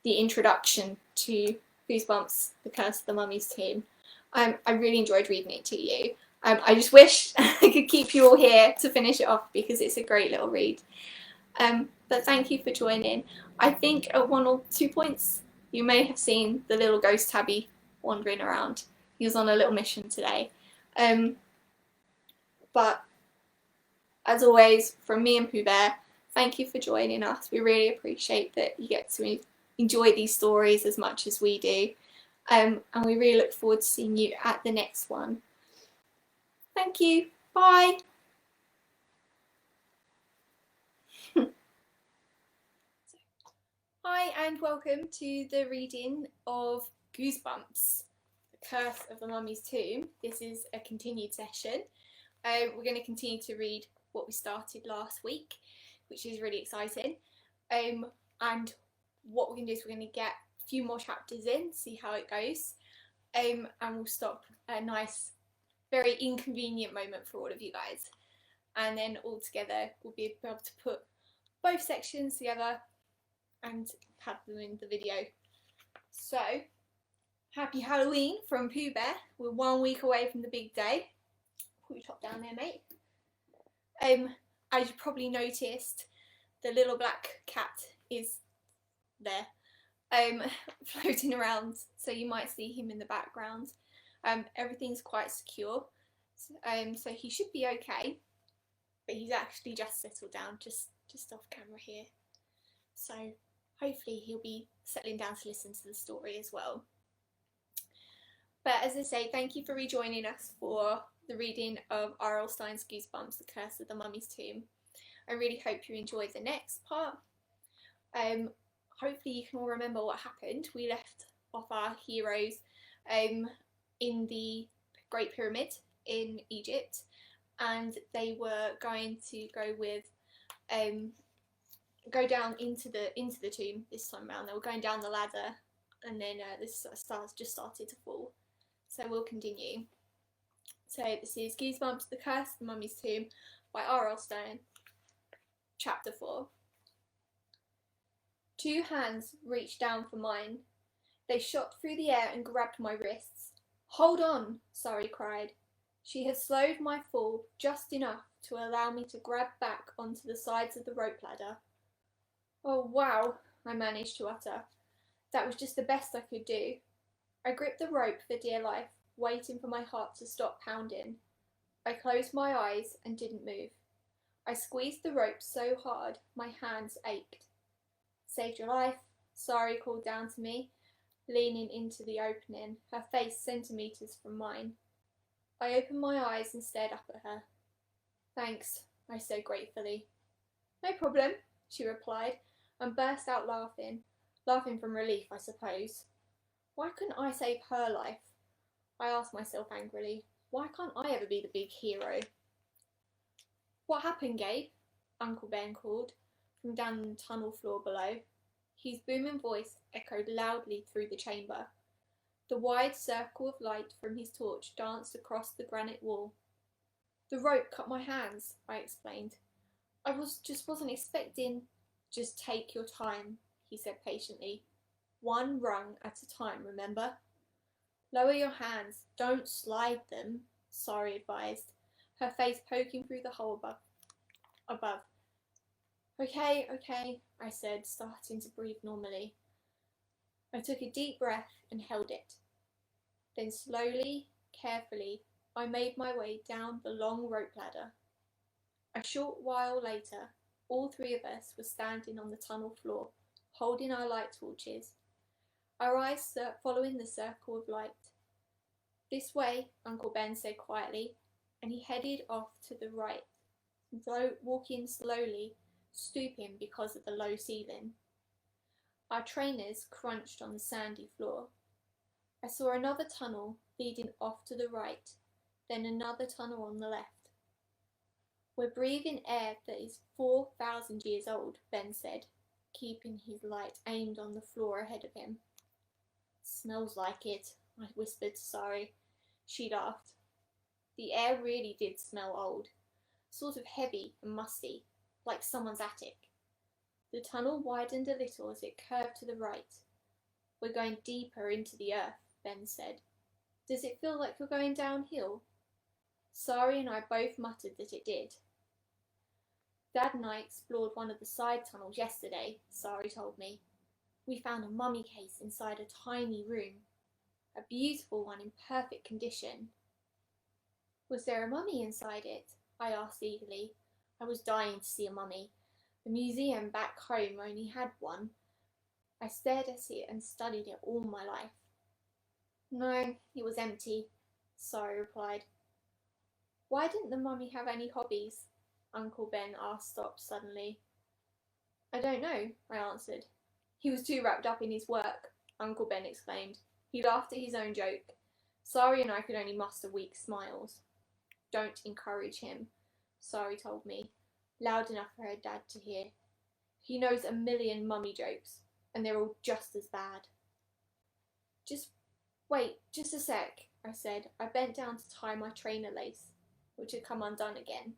the introduction to Goosebumps, The Curse of the Mummy's Tomb. I really enjoyed reading it to you. I just wish I could keep you all here to finish it off, because it's a great little read. But thank you for joining. I think at 1 or 2 points you may have seen the little ghost Tabby wandering around. He was on a little mission today. But as always, from me and Pooh Bear, thank you for joining us. We really appreciate that you get to enjoy these stories as much as we do. And we really look forward to seeing you at the next one. Thank you. Bye. Hi and welcome to the reading of Goosebumps, The Curse of the Mummy's Tomb. This is a continued session. We're going to continue to read what we started last week, which is really exciting. And what we're going to do is we're going to get a few more chapters in, see how it goes, and we'll stop at a nice, very inconvenient moment for all of you guys. And then all together we'll be able to put both sections together and have them in the video. So, happy Halloween from Pooh Bear. We're 1 week away from the big day. Put your top down there, mate. As you probably noticed, the little black cat is there, floating around, so you might see him in the background. Everything's quite secure, so he should be okay, but he's actually just settled down, just off camera here. So hopefully he'll be settling down to listen to the story as well. But as I say, thank you for rejoining us for the reading of R.L. Stine's Goosebumps, The Curse of the Mummy's Tomb. I really hope you enjoyed the next part. Hopefully you can all remember what happened. We left off our heroes in the Great Pyramid in Egypt, and they were going to go down into the tomb this time around. They were going down the ladder, and then the stars just started to fall. So we'll continue. So this is Goosebumps, The Curse of the Mummy's Tomb by R.L. Stine, Chapter 4. Two hands reached down for mine. They shot through the air and grabbed my wrists. "Hold on," Sari cried. She had slowed my fall just enough to allow me to grab back onto the sides of the rope ladder. "Oh, wow," I managed to utter. That was just the best I could do. I gripped the rope for dear life, waiting for my heart to stop pounding. I closed my eyes and didn't move. I squeezed the rope so hard my hands ached. "Saved your life," Sari called down to me, leaning into the opening, her face centimetres from mine. I opened my eyes and stared up at her. "Thanks," I said gratefully. "No problem," she replied, and burst out laughing from relief, I suppose. Why couldn't I save her life? I asked myself angrily. Why can't I ever be the big hero? "What happened, Gabe?" Uncle Ben called from down the tunnel floor below. His booming voice echoed loudly through the chamber. The wide circle of light from his torch danced across the granite wall. "The rope cut my hands," I explained. "I wasn't expecting—" "Just take your time," he said patiently. "One rung at a time, remember?" "Lower your hands, don't slide them," Sari advised, her face poking through the hole above. Okay, I said, starting to breathe normally. I took a deep breath and held it. Then slowly, carefully, I made my way down the long rope ladder. A short while later, all three of us were standing on the tunnel floor, holding our light torches, our eyes following the circle of light. "This way," Uncle Ben said quietly, and he headed off to the right, walking slowly, stooping because of the low ceiling. Our trainers crunched on the sandy floor. I saw another tunnel leading off to the right, then another tunnel on the left. "We're breathing air that is 4,000 years old," Ben said, keeping his light aimed on the floor ahead of him. "Smells like it," I whispered to Sari. She laughed. The air really did smell old, sort of heavy and musty, like someone's attic. The tunnel widened a little as it curved to the right. "We're going deeper into the earth," Ben said. "Does it feel like you're going downhill?" Sari and I both muttered that it did. "Dad and I explored one of the side tunnels yesterday," Sari told me. "We found a mummy case inside a tiny room. A beautiful one in perfect condition." "Was there a mummy inside it?" I asked eagerly. I was dying to see a mummy. The museum back home only had one. I stared at it and studied it all my life. "No, it was empty," Sari replied. "Why didn't the mummy have any hobbies?" Uncle Ben stopped suddenly. "I don't know," I answered. He was too wrapped up in his work, Uncle Ben exclaimed. He laughed at his own joke. Sari and I could only muster weak smiles. Don't encourage him, Sari told me, loud enough for her dad to hear. He knows a million mummy jokes, and they're all just as bad. Wait, just a sec, I said. I bent down to tie my trainer lace, which had come undone again.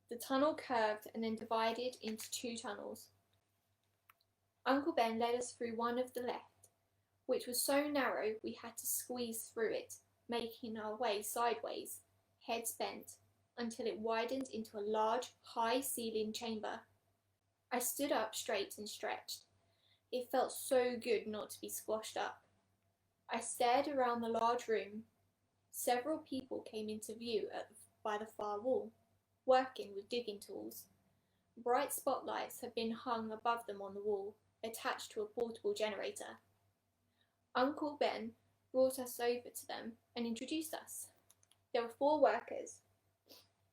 The tunnel curved and then divided into two tunnels. Uncle Ben led us through one of the left, which was so narrow we had to squeeze through it, making our way sideways, heads bent, until it widened into a large, high-ceilinged chamber. I stood up straight and stretched. It felt so good not to be squashed up. I stared around the large room. Several people came into view by the far wall, working with digging tools. Bright spotlights had been hung above them on the wall, attached to a portable generator. Uncle Ben brought us over to them and introduced us. There were 4 workers,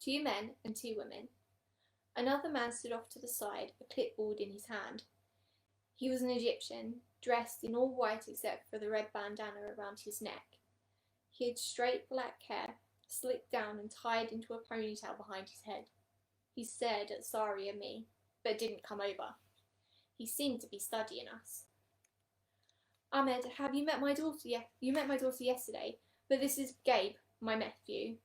2 men and 2 women. Another man stood off to the side, a clipboard in his hand. He was an Egyptian, dressed in all white except for the red bandana around his neck. He had straight black hair, slicked down and tied into a ponytail behind his head. He stared at Sari and me, but didn't come over. He seemed to be studying us. Ahmed, have you met my daughter yet? You met my daughter yesterday, but this is Gabe, my nephew.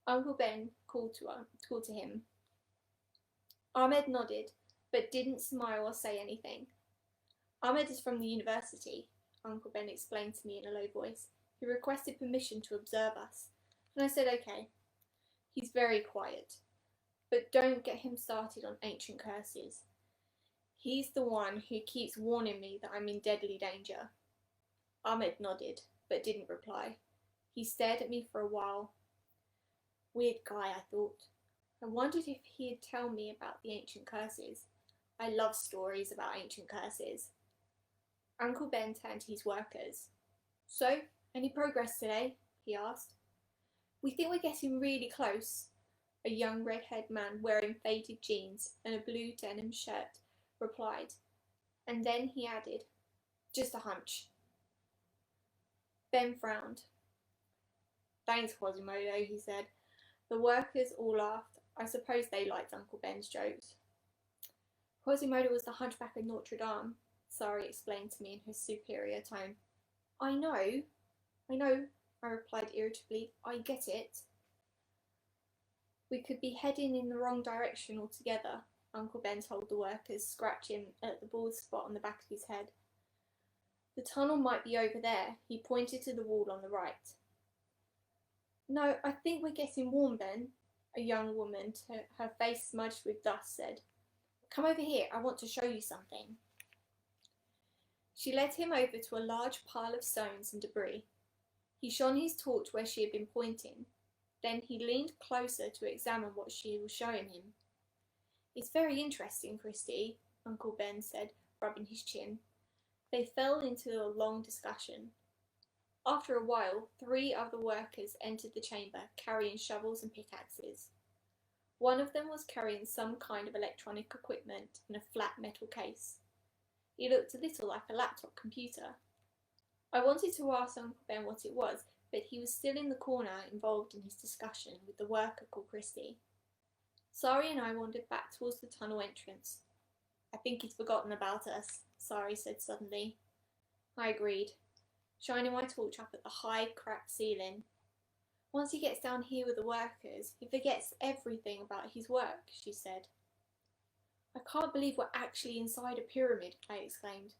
Uncle Ben called to him. Ahmed nodded, but didn't smile or say anything. Ahmed is from the university, Uncle Ben explained to me in a low voice. He requested permission to observe us, and I said okay. He's very quiet, but don't get him started on ancient curses. He's the one who keeps warning me that I'm in deadly danger. Ahmed nodded, but didn't reply. He stared at me for a while. Weird guy, I thought. I wondered if he'd tell me about the ancient curses. I love stories about ancient curses. Uncle Ben turned to his workers. So, any progress today? He asked. We think we're getting really close, a young red-haired man wearing faded jeans and a blue denim shirt replied. And then he added, just a hunch. Ben frowned. Thanks, Quasimodo, he said. The workers all laughed. I suppose they liked Uncle Ben's jokes. Quasimodo was the hunchback of Notre Dame, Sari explained to me in her superior tone. I know, I replied irritably. I get it. We could be heading in the wrong direction altogether, Uncle Ben told the workers, scratching at the bald spot on the back of his head. The tunnel might be over there. He pointed to the wall on the right. No, I think we're getting warm, Ben, a young woman, her face smudged with dust, said. Come over here, I want to show you something. She led him over to a large pile of stones and debris. He shone his torch where she had been pointing. Then he leaned closer to examine what she was showing him. It's very interesting, Christy, Uncle Ben said, rubbing his chin. They fell into a long discussion. After a while, 3 other workers entered the chamber, carrying shovels and pickaxes. One of them was carrying some kind of electronic equipment in a flat metal case. It looked a little like a laptop computer. I wanted to ask Uncle Ben what it was, but he was still in the corner involved in his discussion with the worker called Christy. Sari and I wandered back towards the tunnel entrance. I think he's forgotten about us, Sari said suddenly. I agreed, shining my torch up at the high, cracked ceiling. Once he gets down here with the workers, he forgets everything about his work, she said. I can't believe we're actually inside a pyramid, I exclaimed.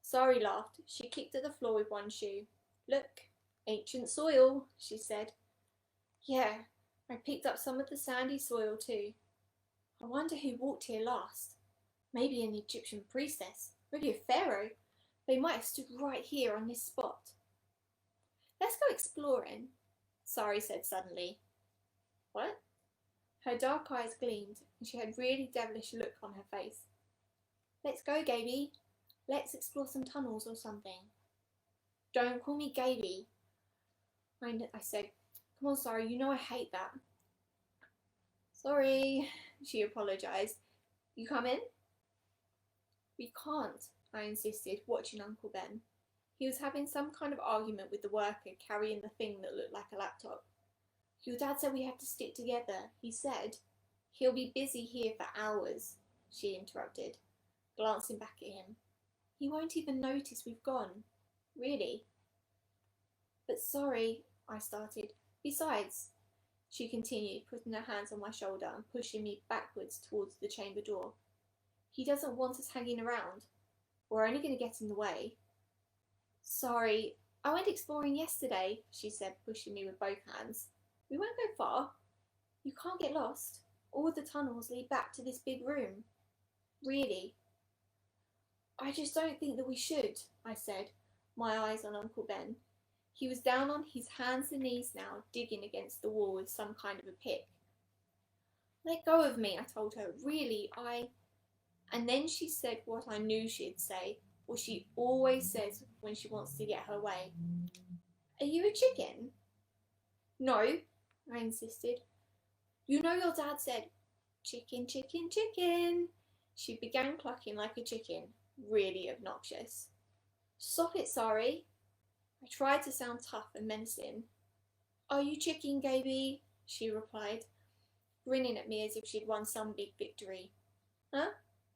Sari laughed. She kicked at the floor with one shoe. Look, ancient soil, she said. Yeah, I picked up some of the sandy soil too. I wonder who walked here last. Maybe an Egyptian priestess, maybe a pharaoh. They might have stood right here on this spot. Let's go exploring, Sari said suddenly. What? Her dark eyes gleamed, and she had a really devilish look on her face. Let's go, Gaby. Let's explore some tunnels or something. Don't call me Gaby, I said. Come on, Sari, you know I hate that. Sorry, she apologised. You come in? We can't, I insisted, watching Uncle Ben. He was having some kind of argument with the worker carrying the thing that looked like a laptop. Your dad said we had to stick together, he said. He'll be busy here for hours, she interrupted, glancing back at him. He won't even notice we've gone. Really? But sorry, I started. Besides, she continued, putting her hands on my shoulder and pushing me backwards towards the chamber door. He doesn't want us hanging around. We're only going to get in the way. Sorry, I went exploring yesterday, she said, pushing me with both hands. We won't go far. You can't get lost. All the tunnels lead back to this big room. Really? I just don't think that we should, I said, my eyes on Uncle Ben. He was down on his hands and knees now, digging against the wall with some kind of a pick. Let go of me, I told her. Really, And then she said what I knew she'd say, what she always says when she wants to get her way. Are you a chicken? No, I insisted. You know your dad said, chicken, chicken, chicken. She began clucking like a chicken, really obnoxious. Stop it, sorry. I tried to sound tough and menacing. Are you chicken, Gaby? She replied, grinning at me as if she'd won some big victory. Huh?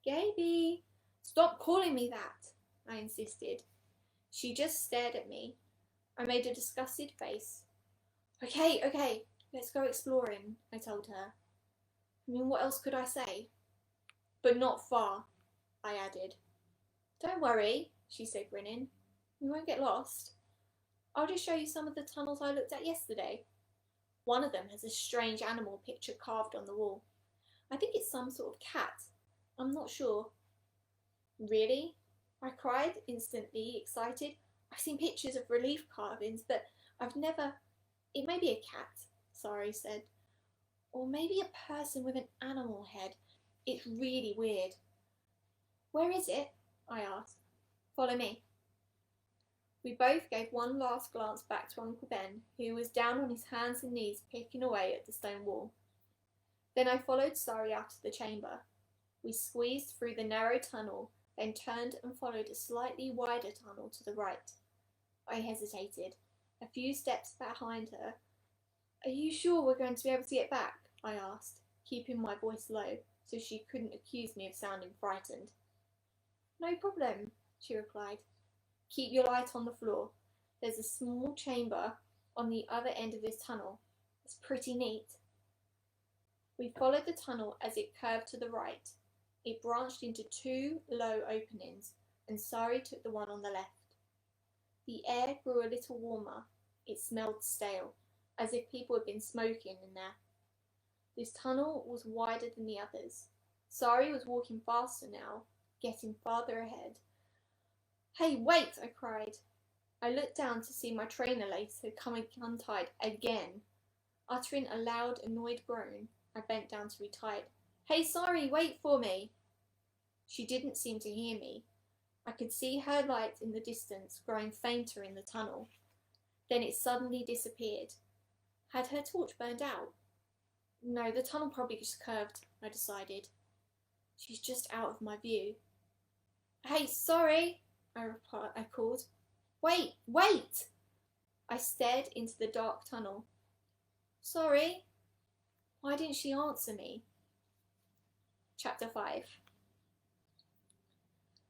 Gaby? Stop calling me that, I insisted. She just stared at me. I made a disgusted face. Okay, let's go exploring, I told her. I mean, what else could I say? But not far, I added. Don't worry, she said, grinning. We won't get lost. I'll just show you some of the tunnels I looked at yesterday. One of them has a strange animal picture carved on the wall. I think it's some sort of cat. I'm not sure. Really? I cried, instantly excited. I've seen pictures of relief carvings, but I've never... It may be a cat, Sari said. Or maybe a person with an animal head. It's really weird. Where is it? I asked. Follow me. We both gave one last glance back to Uncle Ben, who was down on his hands and knees picking away at the stone wall. Then I followed Sari out of the chamber. We squeezed through the narrow tunnel, then turned and followed a slightly wider tunnel to the right. I hesitated, a few steps behind her. Are you sure we're going to be able to get back? I asked, keeping my voice low so she couldn't accuse me of sounding frightened. No problem, she replied. Keep your light on the floor. There's a small chamber on the other end of this tunnel. It's pretty neat. We followed the tunnel as it curved to the right. It branched into two low openings, and Sari took the one on the left. The air grew a little warmer. It smelled stale, as if people had been smoking in there. This tunnel was wider than the others. Sari was walking faster now, getting farther ahead. Hey, wait, I cried. I looked down to see my trainer lace had come untied again. Uttering a loud, annoyed groan, I bent down to retie it. Hey, Sari, wait for me. She didn't seem to hear me. I could see her light in the distance, growing fainter in the tunnel. Then it suddenly disappeared. Had her torch burned out? No, the tunnel probably just curved, I decided. She's just out of my view. Hey, sorry, I called. Wait! I stared into the dark tunnel. Sorry. Why didn't she answer me? Chapter 5.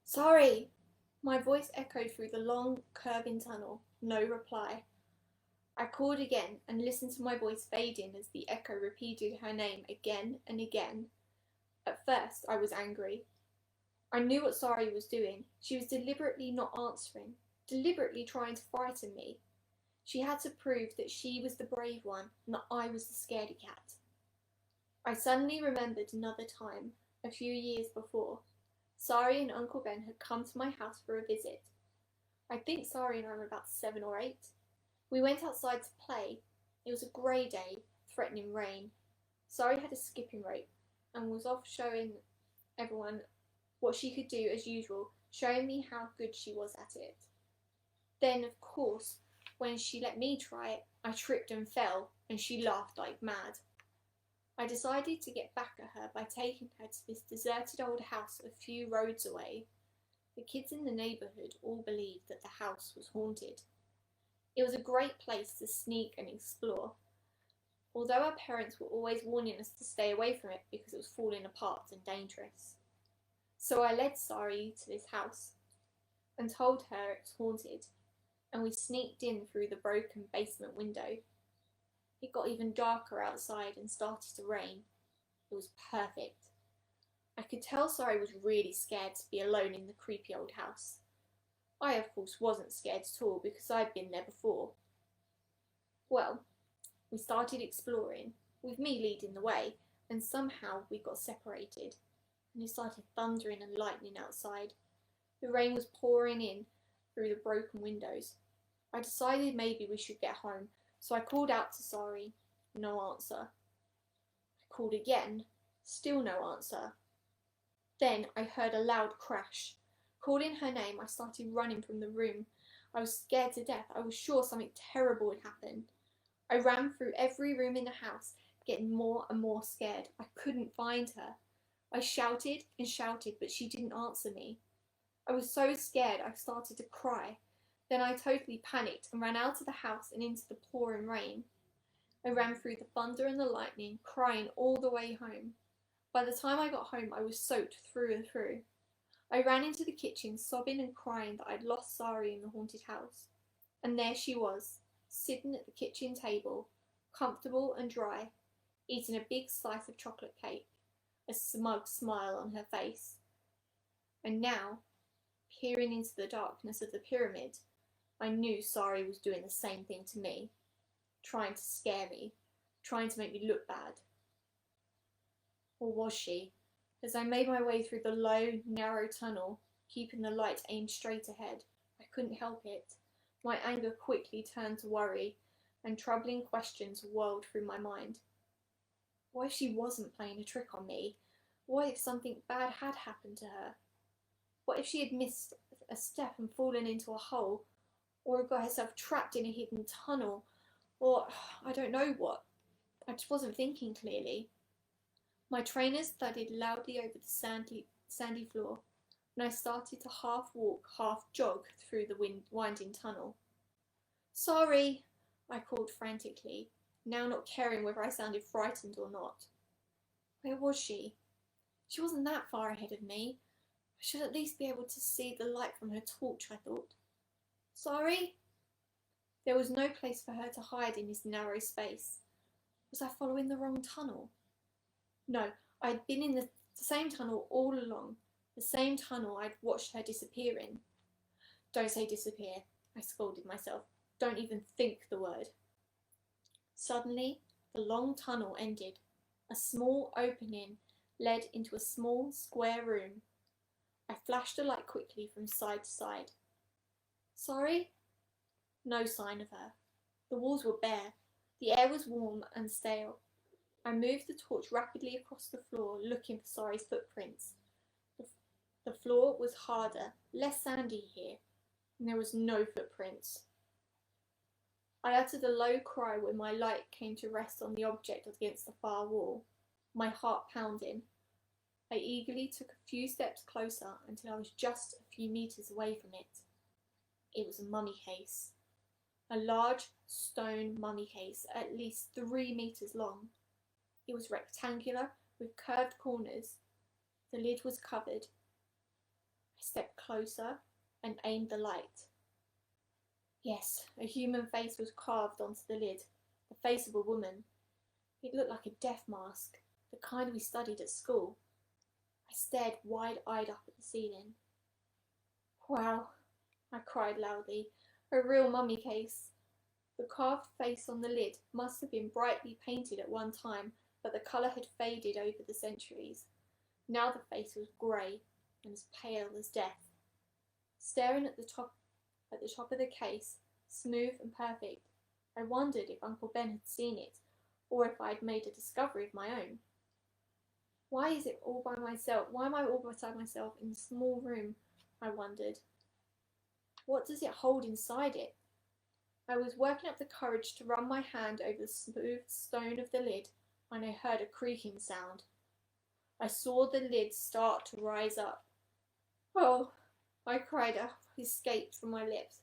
Sorry. My voice echoed through the long, curving tunnel. No reply. I called again and listened to my voice fade in as the echo repeated her name again and again. At first, I was angry. I knew what Sari was doing. She was deliberately not answering, deliberately trying to frighten me. She had to prove that she was the brave one and that I was the scaredy cat. I suddenly remembered another time, a few years before. Sari and Uncle Ben had come to my house for a visit. I think Sari and I were about 7 or 8. We went outside to play. It was a grey day, threatening rain. Sari had a skipping rope and was off showing everyone what she could do as usual, showing me how good she was at it. Then, of course, when she let me try it, I tripped and fell, and she laughed like mad. I decided to get back at her by taking her to this deserted old house a few roads away. The kids in the neighbourhood all believed that the house was haunted. It was a great place to sneak and explore, although our parents were always warning us to stay away from it because it was falling apart and dangerous. So I led Sari to this house and told her it was haunted, and we sneaked in through the broken basement window. It got even darker outside and started to rain. It was perfect. I could tell Sari was really scared to be alone in the creepy old house. I, of course, wasn't scared at all because I'd been there before. Well, we started exploring, with me leading the way, and somehow we got separated, and it started thundering and lightning outside. The rain was pouring in through the broken windows. I decided maybe we should get home, so I called out to Sari. No answer. I called again. Still no answer. Then I heard a loud crash. Calling her name, I started running from the room. I was scared to death. I was sure something terrible had happened. I ran through every room in the house, getting more and more scared. I couldn't find her. I shouted and shouted, but she didn't answer me. I was so scared I started to cry. Then I totally panicked and ran out of the house and into the pouring rain. I ran through the thunder and the lightning, crying all the way home. By the time I got home, I was soaked through and through. I ran into the kitchen, sobbing and crying that I'd lost Sari in the haunted house. And there she was, sitting at the kitchen table, comfortable and dry, eating a big slice of chocolate cake, a smug smile on her face. And now, peering into the darkness of the pyramid, I knew Sari was doing the same thing to me, trying to scare me, trying to make me look bad. Or was she? As I made my way through the low, narrow tunnel, keeping the light aimed straight ahead, I couldn't help it. My anger quickly turned to worry, and troubling questions whirled through my mind. What if she wasn't playing a trick on me? What if something bad had happened to her? What if she had missed a step and fallen into a hole, or got herself trapped in a hidden tunnel, or I don't know what. I just wasn't thinking clearly. My trainers thudded loudly over the sandy floor, and I started to half walk, half jog through the winding tunnel. Sorry, I called frantically, now not caring whether I sounded frightened or not. Where was she? She wasn't that far ahead of me. I should at least be able to see the light from her torch, I thought. Sorry? There was no place for her to hide in this narrow space. Was I following the wrong tunnel? No, I'd been in the same tunnel all along, the same tunnel I'd watched her disappear in. Don't say disappear, I scolded myself. Don't even think the word. Suddenly, the long tunnel ended. A small opening led into a small, square room. I flashed a light quickly from side to side. Sorry? No sign of her. The walls were bare. The air was warm and stale. I moved the torch rapidly across the floor, looking for Sari's footprints. The floor was harder, less sandy here, and there was no footprints. I uttered a low cry when my light came to rest on the object against the far wall, my heart pounding. I eagerly took a few steps closer until I was just a few meters away from it. It was a mummy case. A large stone mummy case, at least 3 meters long. It was rectangular with curved corners. The lid was covered. I stepped closer and aimed the light. Yes, a human face was carved onto the lid, the face of a woman. It looked like a death mask, the kind we studied at school. I stared wide-eyed up at the ceiling. Wow, I cried loudly, a real mummy case. The carved face on the lid must have been brightly painted at one time, but the colour had faded over the centuries. Now the face was grey and as pale as death. Staring at the top of the case, smooth and perfect, I wondered if Uncle Ben had seen it, or if I had made a discovery of my own. Why is it all by myself? Why am I all by myself in a small room? I wondered. What does it hold inside it? I was working up the courage to run my hand over the smooth stone of the lid when I heard a creaking sound. I saw the lid start to rise up. Oh, I cried out, escaped from my lips.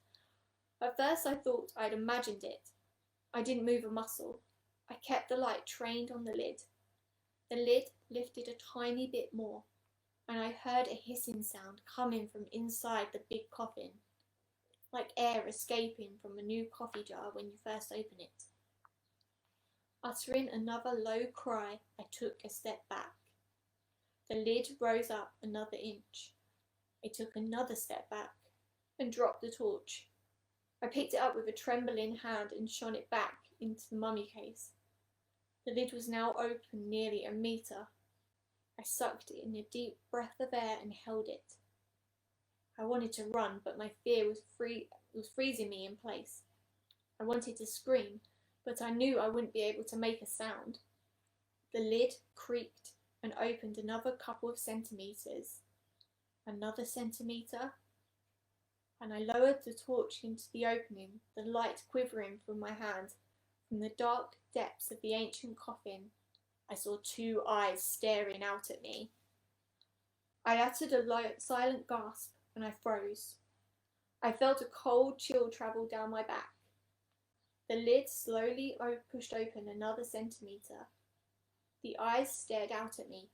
At first I thought I'd imagined it. I didn't move a muscle. I kept the light trained on the lid. The lid lifted a tiny bit more, and I heard a hissing sound coming from inside the big coffin, like air escaping from a new coffee jar when you first open it. Uttering another low cry, I took a step back. The lid rose up another inch. I took another step back and dropped the torch. I picked it up with a trembling hand and shone it back into the mummy case. The lid was now open nearly a metre. I sucked in a deep breath of air and held it. I wanted to run, but my fear was freezing me in place. I wanted to scream, but I knew I wouldn't be able to make a sound. The lid creaked and opened another couple of centimetres. Another centimetre, and I lowered the torch into the opening, the light quivering from my hand. From the dark depths of the ancient coffin, I saw two eyes staring out at me. I uttered a silent gasp, and I froze. I felt a cold chill travel down my back. The lid slowly pushed open another centimetre. The eyes stared out at me.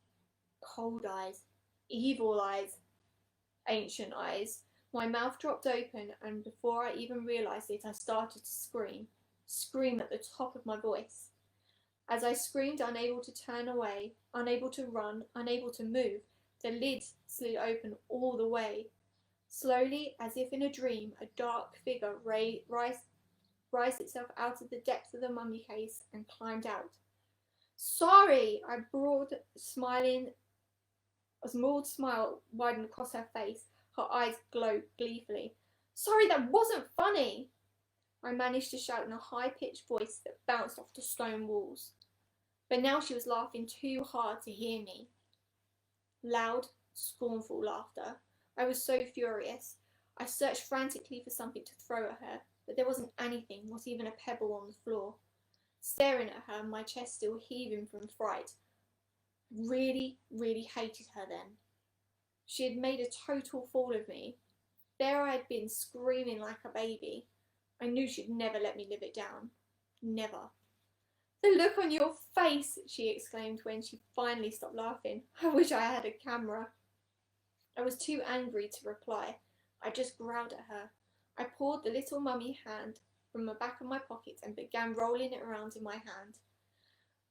Cold eyes. Evil eyes. Ancient eyes. My mouth dropped open, and before I even realised it, I started to scream at the top of my voice. As I screamed, unable to turn away, unable to run, unable to move, the lid slid open all the way. Slowly, as if in a dream, a dark figure raised itself out of the depths of the mummy case and climbed out. "Sorry!" I bawled, smiling. A small smile widened across her face. Her eyes glowed gleefully. "Sorry, that wasn't funny!" I managed to shout in a high-pitched voice that bounced off the stone walls. But now she was laughing too hard to hear me. Loud, scornful laughter. I was so furious. I searched frantically for something to throw at her, but there wasn't anything, not even a pebble on the floor. Staring at her, my chest still heaving from fright. I really, really hated her then. She had made a total fool of me. There I had been, screaming like a baby. I knew she'd never let me live it down. Never. "The look on your face!" she exclaimed when she finally stopped laughing. "I wish I had a camera." I was too angry to reply. I just growled at her. I pulled the little mummy hand from the back of my pocket and began rolling it around in my hand.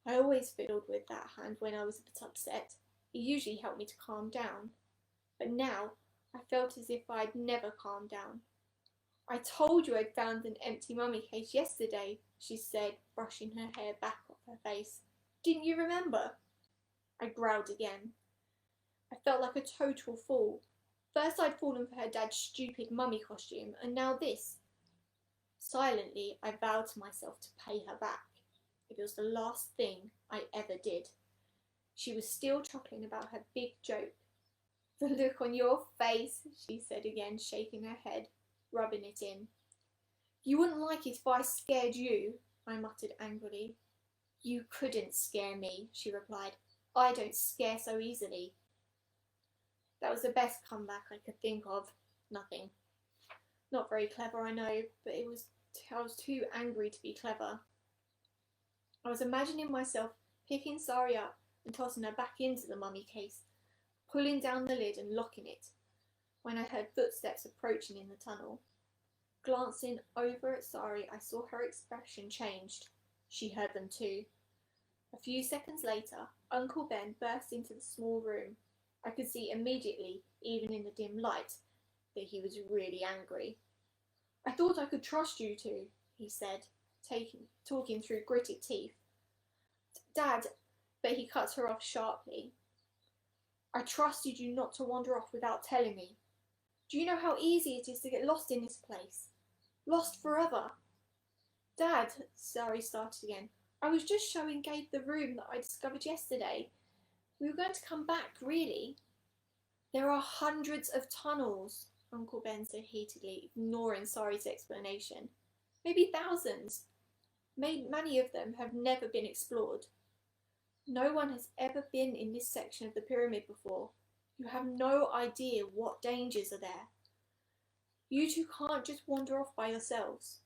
I always fiddled with that hand when I was a bit upset. It usually helped me to calm down. But now I felt as if I'd never calmed down. "I told you I'd found an empty mummy case yesterday," she said, brushing her hair back off her face. "Didn't you remember?" I growled again. I felt like a total fool. First I'd fallen for her dad's stupid mummy costume, and now this. Silently, I vowed to myself to pay her back. It was the last thing I ever did. She was still chuckling about her big joke. "The look on your face," she said again, shaking her head, rubbing it in. "You wouldn't like it if I scared you," I muttered angrily. "You couldn't scare me," she replied. "I don't scare so easily." That was the best comeback I could think of. Nothing. Not very clever, I know, but I was too angry to be clever. I was imagining myself picking Sari up and tossing her back into the mummy case, pulling down the lid and locking it, when I heard footsteps approaching in the tunnel. Glancing over at Sari, I saw her expression changed. She heard them too. A few seconds later, Uncle Ben burst into the small room. I could see immediately, even in the dim light, that he was really angry. "I thought I could trust you two," he said, talking through gritted teeth. "Dad," but he cut her off sharply. "I trusted you not to wander off without telling me. Do you know how easy it is to get lost in this place? Lost forever." "Dad," Sari started again, "I was just showing Gabe the room that I discovered yesterday. We were going to come back, really." "There are hundreds of tunnels," Uncle Ben said heatedly, ignoring Sari's explanation. "Maybe thousands. Many of them have never been explored. No one has ever been in this section of the pyramid before. You have no idea what dangers are there. You two can't just wander off by yourselves.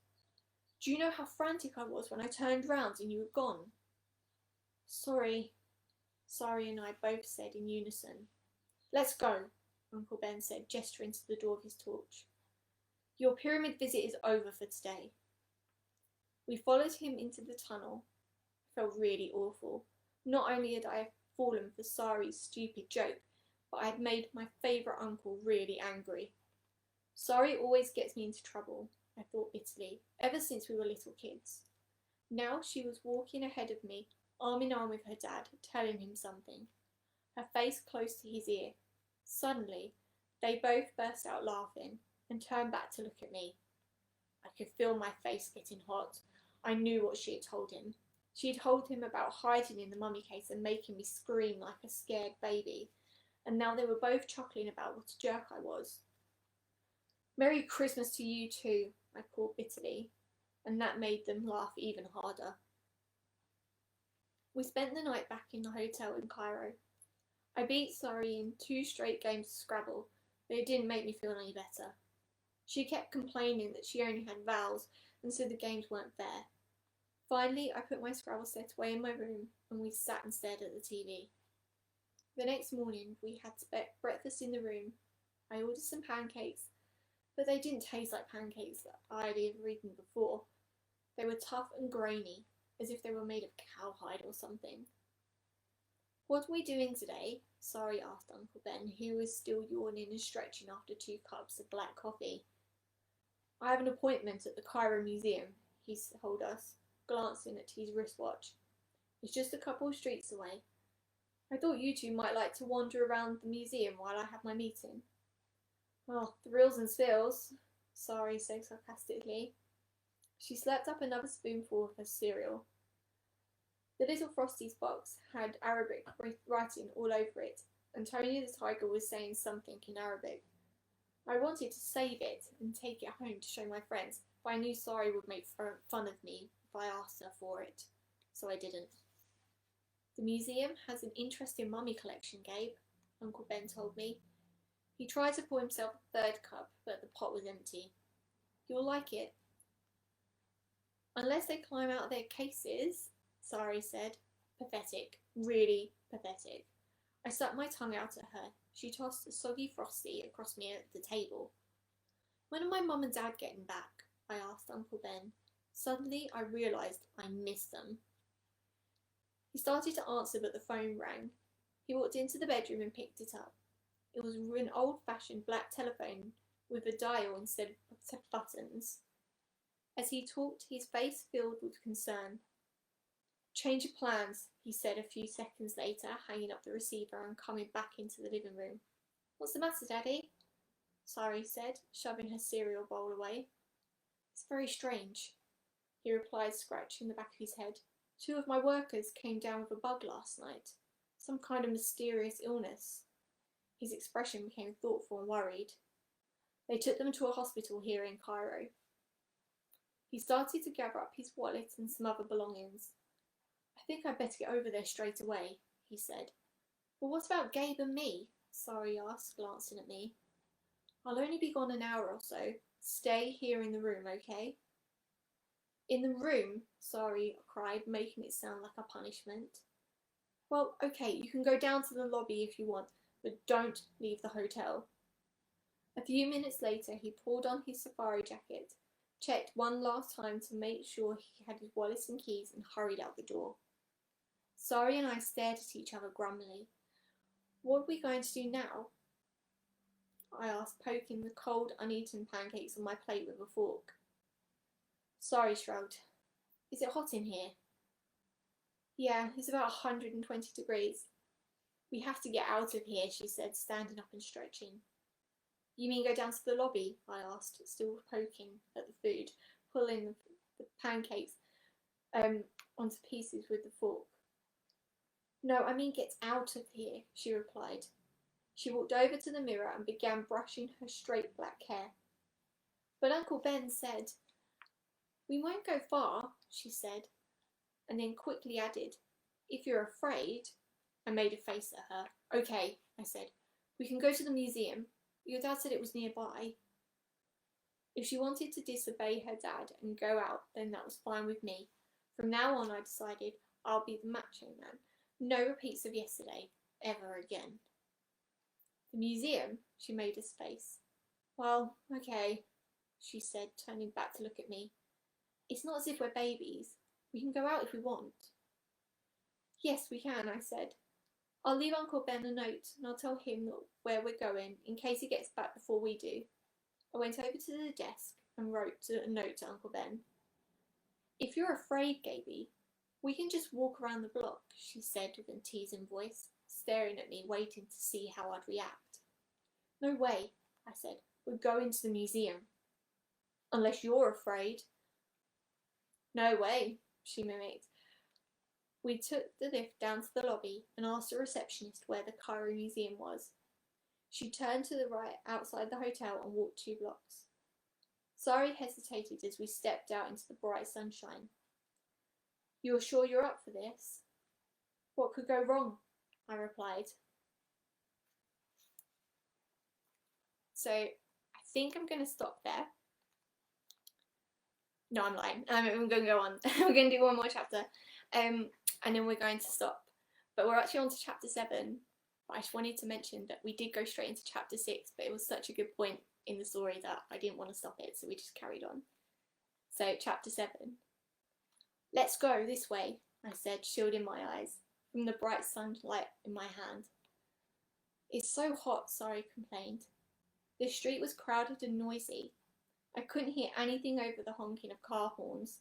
Do you know how frantic I was when I turned round and you were gone?" "Sorry," Sari and I both said in unison. "Let's go," Uncle Ben said, gesturing to the door of his torch. "Your pyramid visit is over for today." We followed him into the tunnel. I felt really awful. Not only had I fallen for Sari's stupid joke, but I had made my favourite uncle really angry. Sari always gets me into trouble, I thought bitterly, ever since we were little kids. Now she was walking ahead of me, arm in arm with her dad, telling him something, her face close to his ear. Suddenly, they both burst out laughing and turned back to look at me. I could feel my face getting hot. I knew what she had told him. She had told him about hiding in the mummy case and making me scream like a scared baby, and now they were both chuckling about what a jerk I was. "Merry Christmas to you too," I called bitterly, and that made them laugh even harder. We spent the night back in the hotel in Cairo. I beat Sari in 2 straight games of Scrabble, but it didn't make me feel any better. She kept complaining that she only had vowels and so the games weren't fair. Finally, I put my Scrabble set away in my room and we sat and stared at the TV. The next morning, we had breakfast in the room. I ordered some pancakes, but they didn't taste like pancakes that I had ever eaten before. They were tough and grainy, as if they were made of cowhide or something. "What are we doing today?" Sari asked Uncle Ben, who was still yawning and stretching after 2 cups of black coffee. "I have an appointment at the Cairo Museum," he told us, glancing at his wristwatch. "It's just a couple of streets away. I thought you two might like to wander around the museum while I have my meeting." "Oh, thrills and spills," Sari said sarcastically. She slapped up another spoonful of her cereal. The little Frosty's box had Arabic writing all over it, and Tony the tiger was saying something in Arabic. I wanted to save it and take it home to show my friends, but I knew Sari would make fun of me if I asked her for it, so I didn't. "The museum has an interesting mummy collection, Gabe," Uncle Ben told me. He tried to pour himself a 3rd cup, but the pot was empty. "You'll like it." "Unless they climb out of their cases," Sari said. Pathetic. Really pathetic. I stuck my tongue out at her. She tossed a soggy Frosty across me at the table. "When are my mum and dad getting back?" I asked Uncle Ben. Suddenly I realised I missed them. He started to answer, but the phone rang. He walked into the bedroom and picked it up. It was an old-fashioned black telephone with a dial instead of buttons. As he talked, his face filled with concern. "Change of plans," he said a few seconds later, hanging up the receiver and coming back into the living room. "What's the matter, Daddy?" Sari said, shoving her cereal bowl away. "It's very strange," he replied, scratching the back of his head. "2 of my workers came down with a bug last night. Some kind of mysterious illness." His expression became thoughtful and worried. "They took them to a hospital here in Cairo." He started to gather up his wallet and some other belongings. "I think I'd better get over there straight away," he said. "But what about Gabe and me?" Sari asked, glancing at me. "I'll only be gone an hour or so. Stay here in the room, okay?" "In the room?" Sari cried, making it sound like a punishment. "Well, okay, you can go down to the lobby if you want, but don't leave the hotel." A few minutes later he pulled on his safari jacket, checked one last time to make sure he had his wallet and keys, and hurried out the door. Sari and I stared at each other grumpily. "What are we going to do now?" I asked, poking the cold, uneaten pancakes on my plate with a fork. Sari shrugged. "Is it hot in here?" "Yeah, it's about 120 degrees. "We have to get out of here," she said, standing up and stretching. "You mean go down to the lobby?" I asked, still poking at the food, pulling the pancakes onto pieces with the fork. "No, I mean get out of here," she replied. She walked over to the mirror and began brushing her straight black hair. "But Uncle Ben said—" "We won't go far," she said, and then quickly added, "If you're afraid—" I made a face at her. "Okay," I said. "We can go to the museum. Your dad said it was nearby." If she wanted to disobey her dad and go out, then that was fine with me. From now on, I decided I'll be the macho man. No repeats of yesterday, ever again. The museum? She made a face. Well, okay, she said, turning back to look at me. It's not as if we're babies. We can go out if we want. Yes, we can, I said. I'll leave Uncle Ben a note and I'll tell him where we're going in case he gets back before we do. I went over to the desk and wrote a note to Uncle Ben. If you're afraid, Gaby, we can just walk around the block, she said with a teasing voice, staring at me, waiting to see how I'd react. No way, I said. We're going to the museum. Unless you're afraid. No way, she mimicked. We took the lift down to the lobby and asked the receptionist where the Cairo Museum was. She turned to the right outside the hotel and walked 2 blocks. Sari hesitated as we stepped out into the bright sunshine. You're sure you're up for this? What could go wrong? I replied. So I think I'm going to stop there. No, I'm lying. I'm going to go on. We're going to do one more chapter. And then we're going to stop. But we're actually on to chapter 7. But I just wanted to mention that we did go straight into chapter 6, but it was such a good point in the story that I didn't want to stop it, so we just carried on. So, chapter 7. Let's go this way, I said, shielding my eyes from the bright sunlight in my hand. It's so hot, Sari complained. The street was crowded and noisy. I couldn't hear anything over the honking of car horns.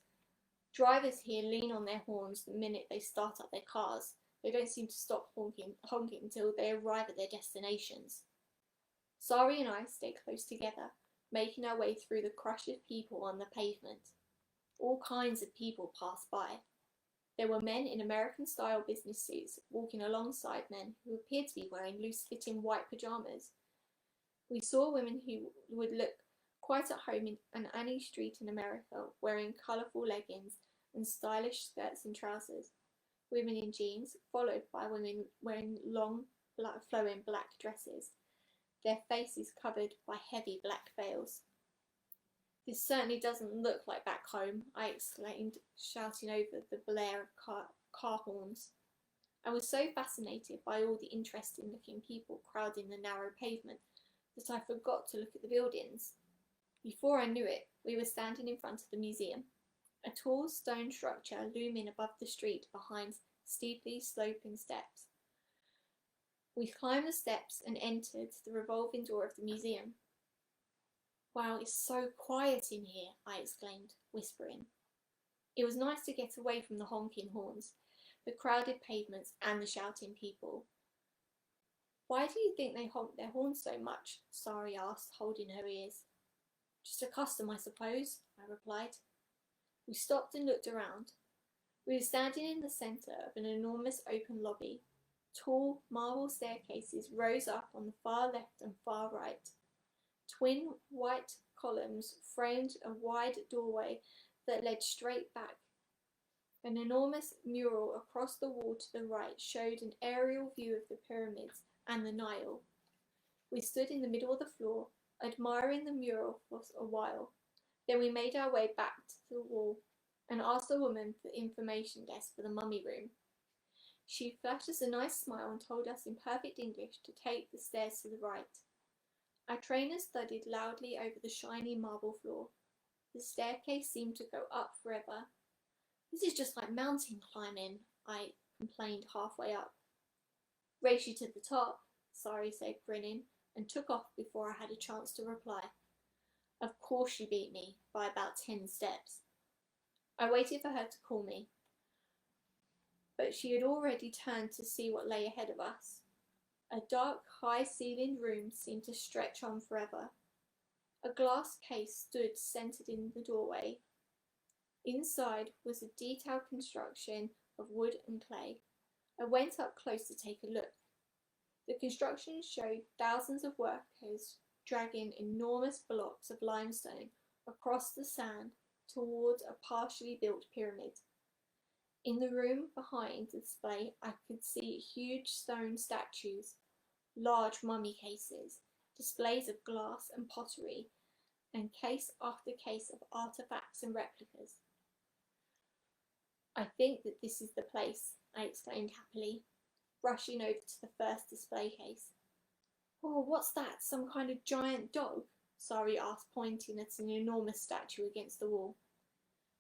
Drivers here lean on their horns the minute they start up their cars. They don't seem to stop honking until they arrive at their destinations. Sari and I stayed close together, making our way through the crush of people on the pavement. All kinds of people passed by. There were men in American-style business suits walking alongside men who appeared to be wearing loose-fitting white pyjamas. We saw women who would look quite at home in any street in America, wearing colourful leggings and stylish skirts and trousers. Women in jeans, followed by women wearing long, flowing black dresses, their faces covered by heavy black veils. This certainly doesn't look like back home, I exclaimed, shouting over the blare of car horns. I was so fascinated by all the interesting-looking people crowding the narrow pavement that I forgot to look at the buildings. Before I knew it, we were standing in front of the museum, a tall stone structure looming above the street behind steeply sloping steps. We climbed the steps and entered the revolving door of the museum. Wow, it's so quiet in here, I exclaimed, whispering. It was nice to get away from the honking horns, the crowded pavements and the shouting people. Why do you think they honk their horns so much? Sari asked, holding her ears. Just a custom, I suppose, I replied. We stopped and looked around. We were standing in the centre of an enormous open lobby. Tall marble staircases rose up on the far left and far right. Twin white columns framed a wide doorway that led straight back. An enormous mural across the wall to the right showed an aerial view of the pyramids and the Nile. We stood in the middle of the floor, admiring the mural for a while. Then we made our way back to the wall and asked the woman at the information desk for the mummy room. She flashed us a nice smile and told us in perfect English to take the stairs to the right. Our trainers thudded loudly over the shiny marble floor. The staircase seemed to go up forever. This is just like mountain climbing, I complained halfway up. Race you to the top, Sari said, grinning, and took off before I had a chance to reply. Of course she beat me, by about 10 steps. I waited for her to call me, but she had already turned to see what lay ahead of us. A dark, high-ceilinged room seemed to stretch on forever. A glass case stood centred in the doorway. Inside was a detailed construction of wood and clay. I went up close to take a look. The construction showed thousands of workers dragging enormous blocks of limestone across the sand towards a partially built pyramid. In the room behind the display, I could see huge stone statues, large mummy cases, displays of glass and pottery. and case after case of artefacts and replicas. I think that this is the place, I exclaimed happily, rushing over to the first display case. Oh, what's that? Some kind of giant dog? Sari asked, pointing at an enormous statue against the wall.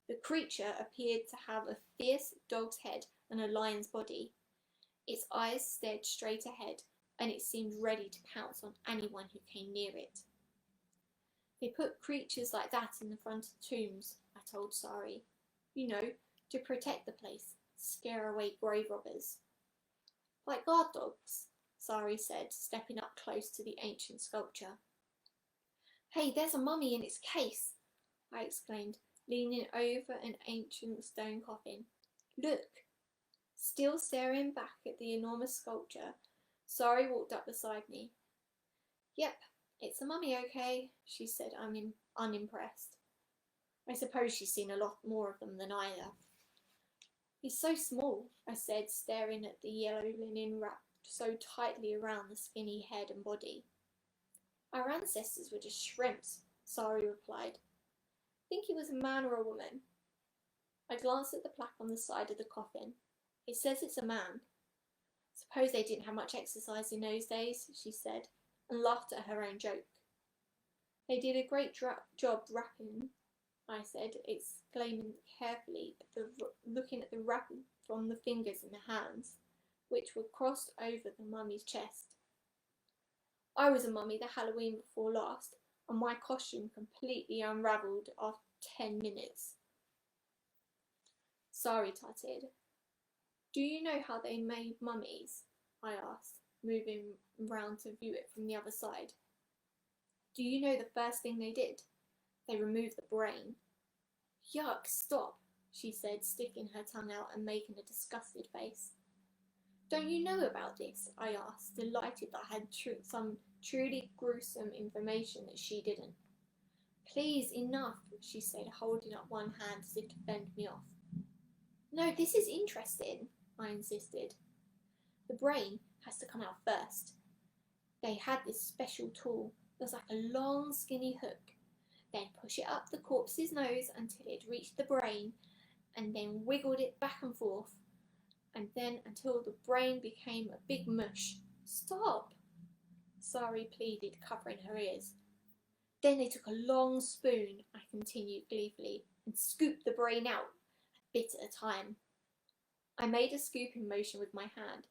The creature appeared to have a fierce dog's head and a lion's body. Its eyes stared straight ahead, and it seemed ready to pounce on anyone who came near it. They put creatures like that in the front of tombs, I told Sari. You know, to protect the place, scare away grave robbers. Like guard dogs, Sari said, stepping up close to the ancient sculpture. Hey, there's a mummy in its case, I exclaimed, leaning over an ancient stone coffin. Look! Still staring back at the enormous sculpture, Sari walked up beside me. Yep, it's a mummy, okay, she said, unimpressed. I suppose she's seen a lot more of them than I have. He's so small, I said, staring at the yellow linen wrapped so tightly around the skinny head and body. Our ancestors were just shrimps, Sari replied. Think he was a man or a woman? I glanced at the plaque on the side of the coffin. It says it's a man. Suppose they didn't have much exercise in those days, she said, and laughed at her own joke. They did a great job wrapping, I said, exclaiming carefully, looking at the wrapping from the fingers and the hands, which were crossed over the mummy's chest. I was a mummy the Halloween before last, and my costume completely unravelled after 10 minutes. Sari tutted. Do you know how they made mummies? I asked, moving round to view it from the other side. Do you know the first thing they did? They removed the brain. Yuck, stop, she said, sticking her tongue out and making a disgusted face. Don't you know about this? I asked, delighted that I had some truly gruesome information that she didn't. Please, enough, she said, holding up one hand as if to fend me off. No, this is interesting, I insisted. The brain has to come out first. They had this special tool. It was like a long, skinny hook. They'd push it up the corpse's nose until it reached the brain, and then wiggled it back and forth, and then until the brain became a big mush. Stop! Sari pleaded, covering her ears. Then they took a long spoon, I continued gleefully, and scooped the brain out, a bit at a time. I made a scooping motion with my hand.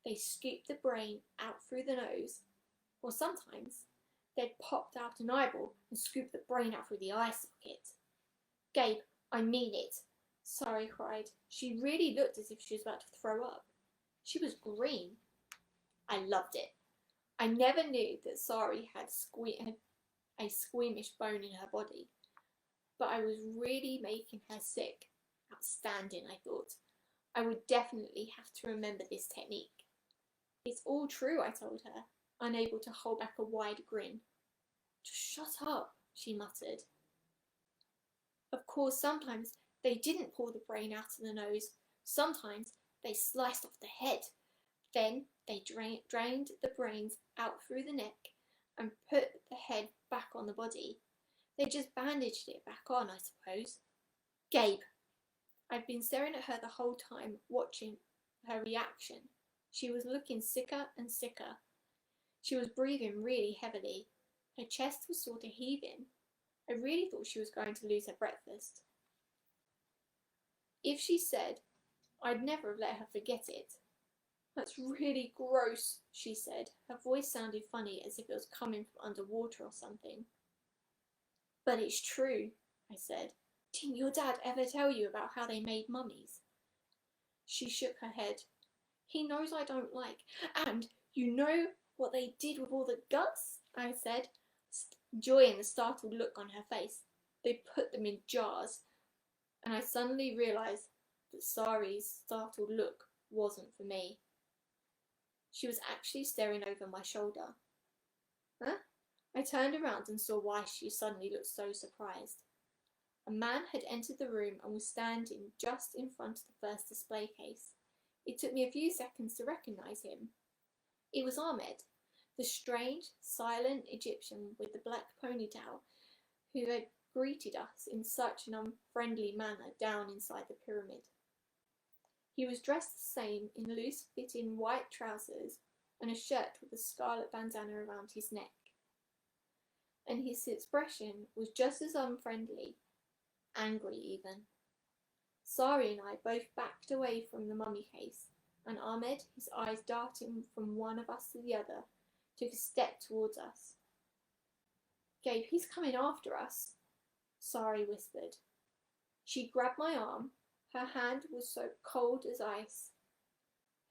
They scooped the brain out through the nose, or sometimes they'd popped out an eyeball and scooped the brain out through the eye socket. Gabe, I mean it, Sari cried. She really looked as if she was about to throw up. She was green. I loved it. I never knew that Sari had a squeamish bone in her body, but I was really making her sick. Outstanding, I thought. I would definitely have to remember this technique. It's all true, I told her, unable to hold back a wide grin. Just shut up, she muttered. Of course, sometimes they didn't pull the brain out of the nose. Sometimes they sliced off the head. Then they drained the brains out through the neck and put the head back on the body. They just bandaged it back on, I suppose. Gabe. I'd been staring at her the whole time, watching her reaction. She was looking sicker and sicker. She was breathing really heavily. Her chest was sort of heaving. I really thought she was going to lose her breakfast. If she said, I'd never have let her forget it. That's really gross, she said. Her voice sounded funny, as if it was coming from underwater or something. But it's true, I said. Didn't your dad ever tell you about how they made mummies? She shook her head. He knows I don't like. And you know what they did with all the guts? I said, joy in the startled look on her face. They put them in jars. And I suddenly realised that Sari's startled look wasn't for me. She was actually staring over my shoulder. Huh? I turned around and saw why she suddenly looked so surprised. A man had entered the room and was standing just in front of the first display case. It took me a few seconds to recognise him. It was Ahmed, the strange, silent Egyptian with the black ponytail who had greeted us in such an unfriendly manner down inside the pyramid. He was dressed the same in loose-fitting white trousers and a shirt with a scarlet bandana around his neck. And his expression was just as unfriendly, angry even. Sari and I both backed away from the mummy case, and Ahmed, his eyes darting from one of us to the other, took a step towards us. "Gabe, he's coming after us," Sari whispered. She grabbed my arm. Her hand was so cold as ice.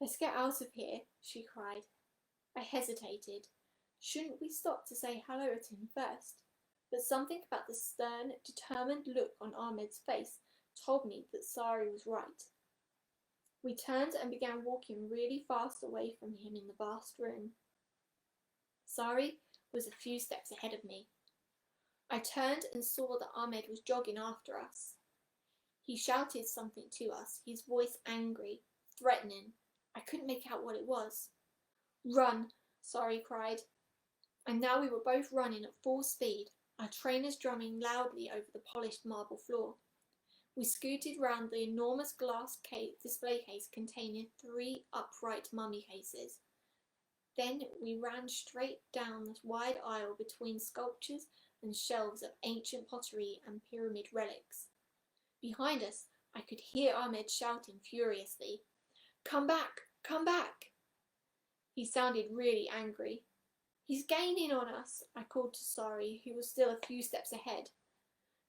"Let's get out of here," she cried. I hesitated. Shouldn't we stop to say hello to him first? But something about the stern, determined look on Ahmed's face told me that Sari was right. We turned and began walking really fast away from him in the vast room. Sari was a few steps ahead of me. I turned and saw that Ahmed was jogging after us. He shouted something to us, his voice angry, threatening. I couldn't make out what it was. "Run!" Sari cried. And now we were both running at full speed, our trainers drumming loudly over the polished marble floor. We scooted round the enormous glass display case containing 3 upright mummy cases. Then we ran straight down the wide aisle between sculptures and shelves of ancient pottery and pyramid relics. Behind us, I could hear Ahmed shouting furiously, "Come back! Come back!" He sounded really angry. "He's gaining on us," I called to Sari, who was still a few steps ahead.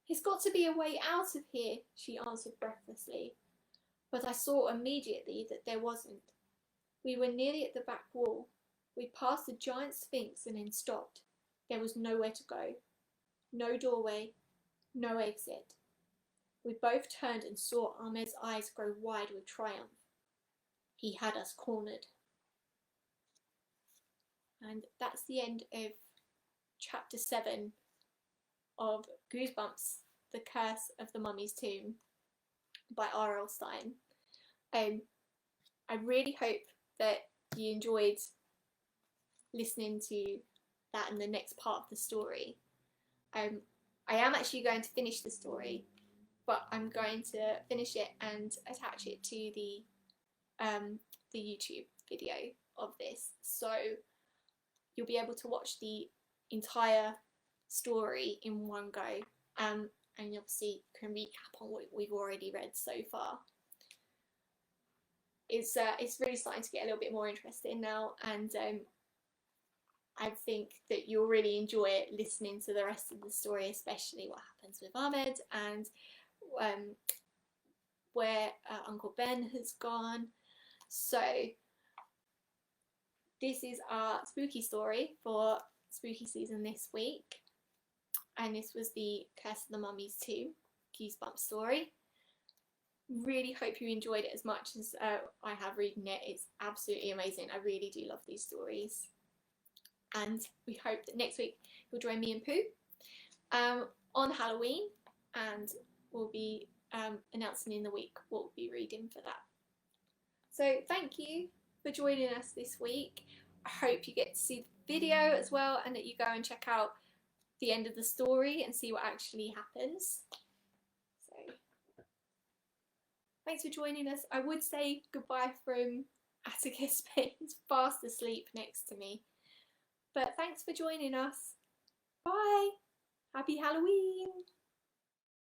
"There's got to be a way out of here," she answered breathlessly. But I saw immediately that there wasn't. We were nearly at the back wall. We passed the giant sphinx and then stopped. There was nowhere to go. No doorway. No exit. We both turned and saw Ahmed's eyes grow wide with triumph. He had us cornered. And that's the end of chapter 7 of Goosebumps, The Curse of the Mummy's Tomb by R.L. Stine. I really hope that you enjoyed listening to that and the next part of the story. I am actually going to finish the story, but I'm going to finish it and attach it to the YouTube video of this, so you'll be able to watch the entire story in one go, and you obviously can recap on what we've already read so far. It's really starting to get a little bit more interesting now, and I think that you'll really enjoy listening to the rest of the story, especially what happens with Ahmed and where Uncle Ben has gone. So this is our spooky story for spooky season this week, and this was the Curse of the Mummy's Tomb Goosebumps story. Really hope you enjoyed it as much as I have reading it. It's absolutely amazing. I really do love these stories, and we hope that next week you'll join me and Pooh on Halloween, and we'll be announcing in the week what we'll be reading for that. So thank you for joining us this week. I hope you get to see the video as well, and that you go and check out the end of the story and see what actually happens. So thanks for joining us. I would say goodbye from Atticus, but he's fast asleep next to me. But thanks for joining us. Bye. Happy Halloween.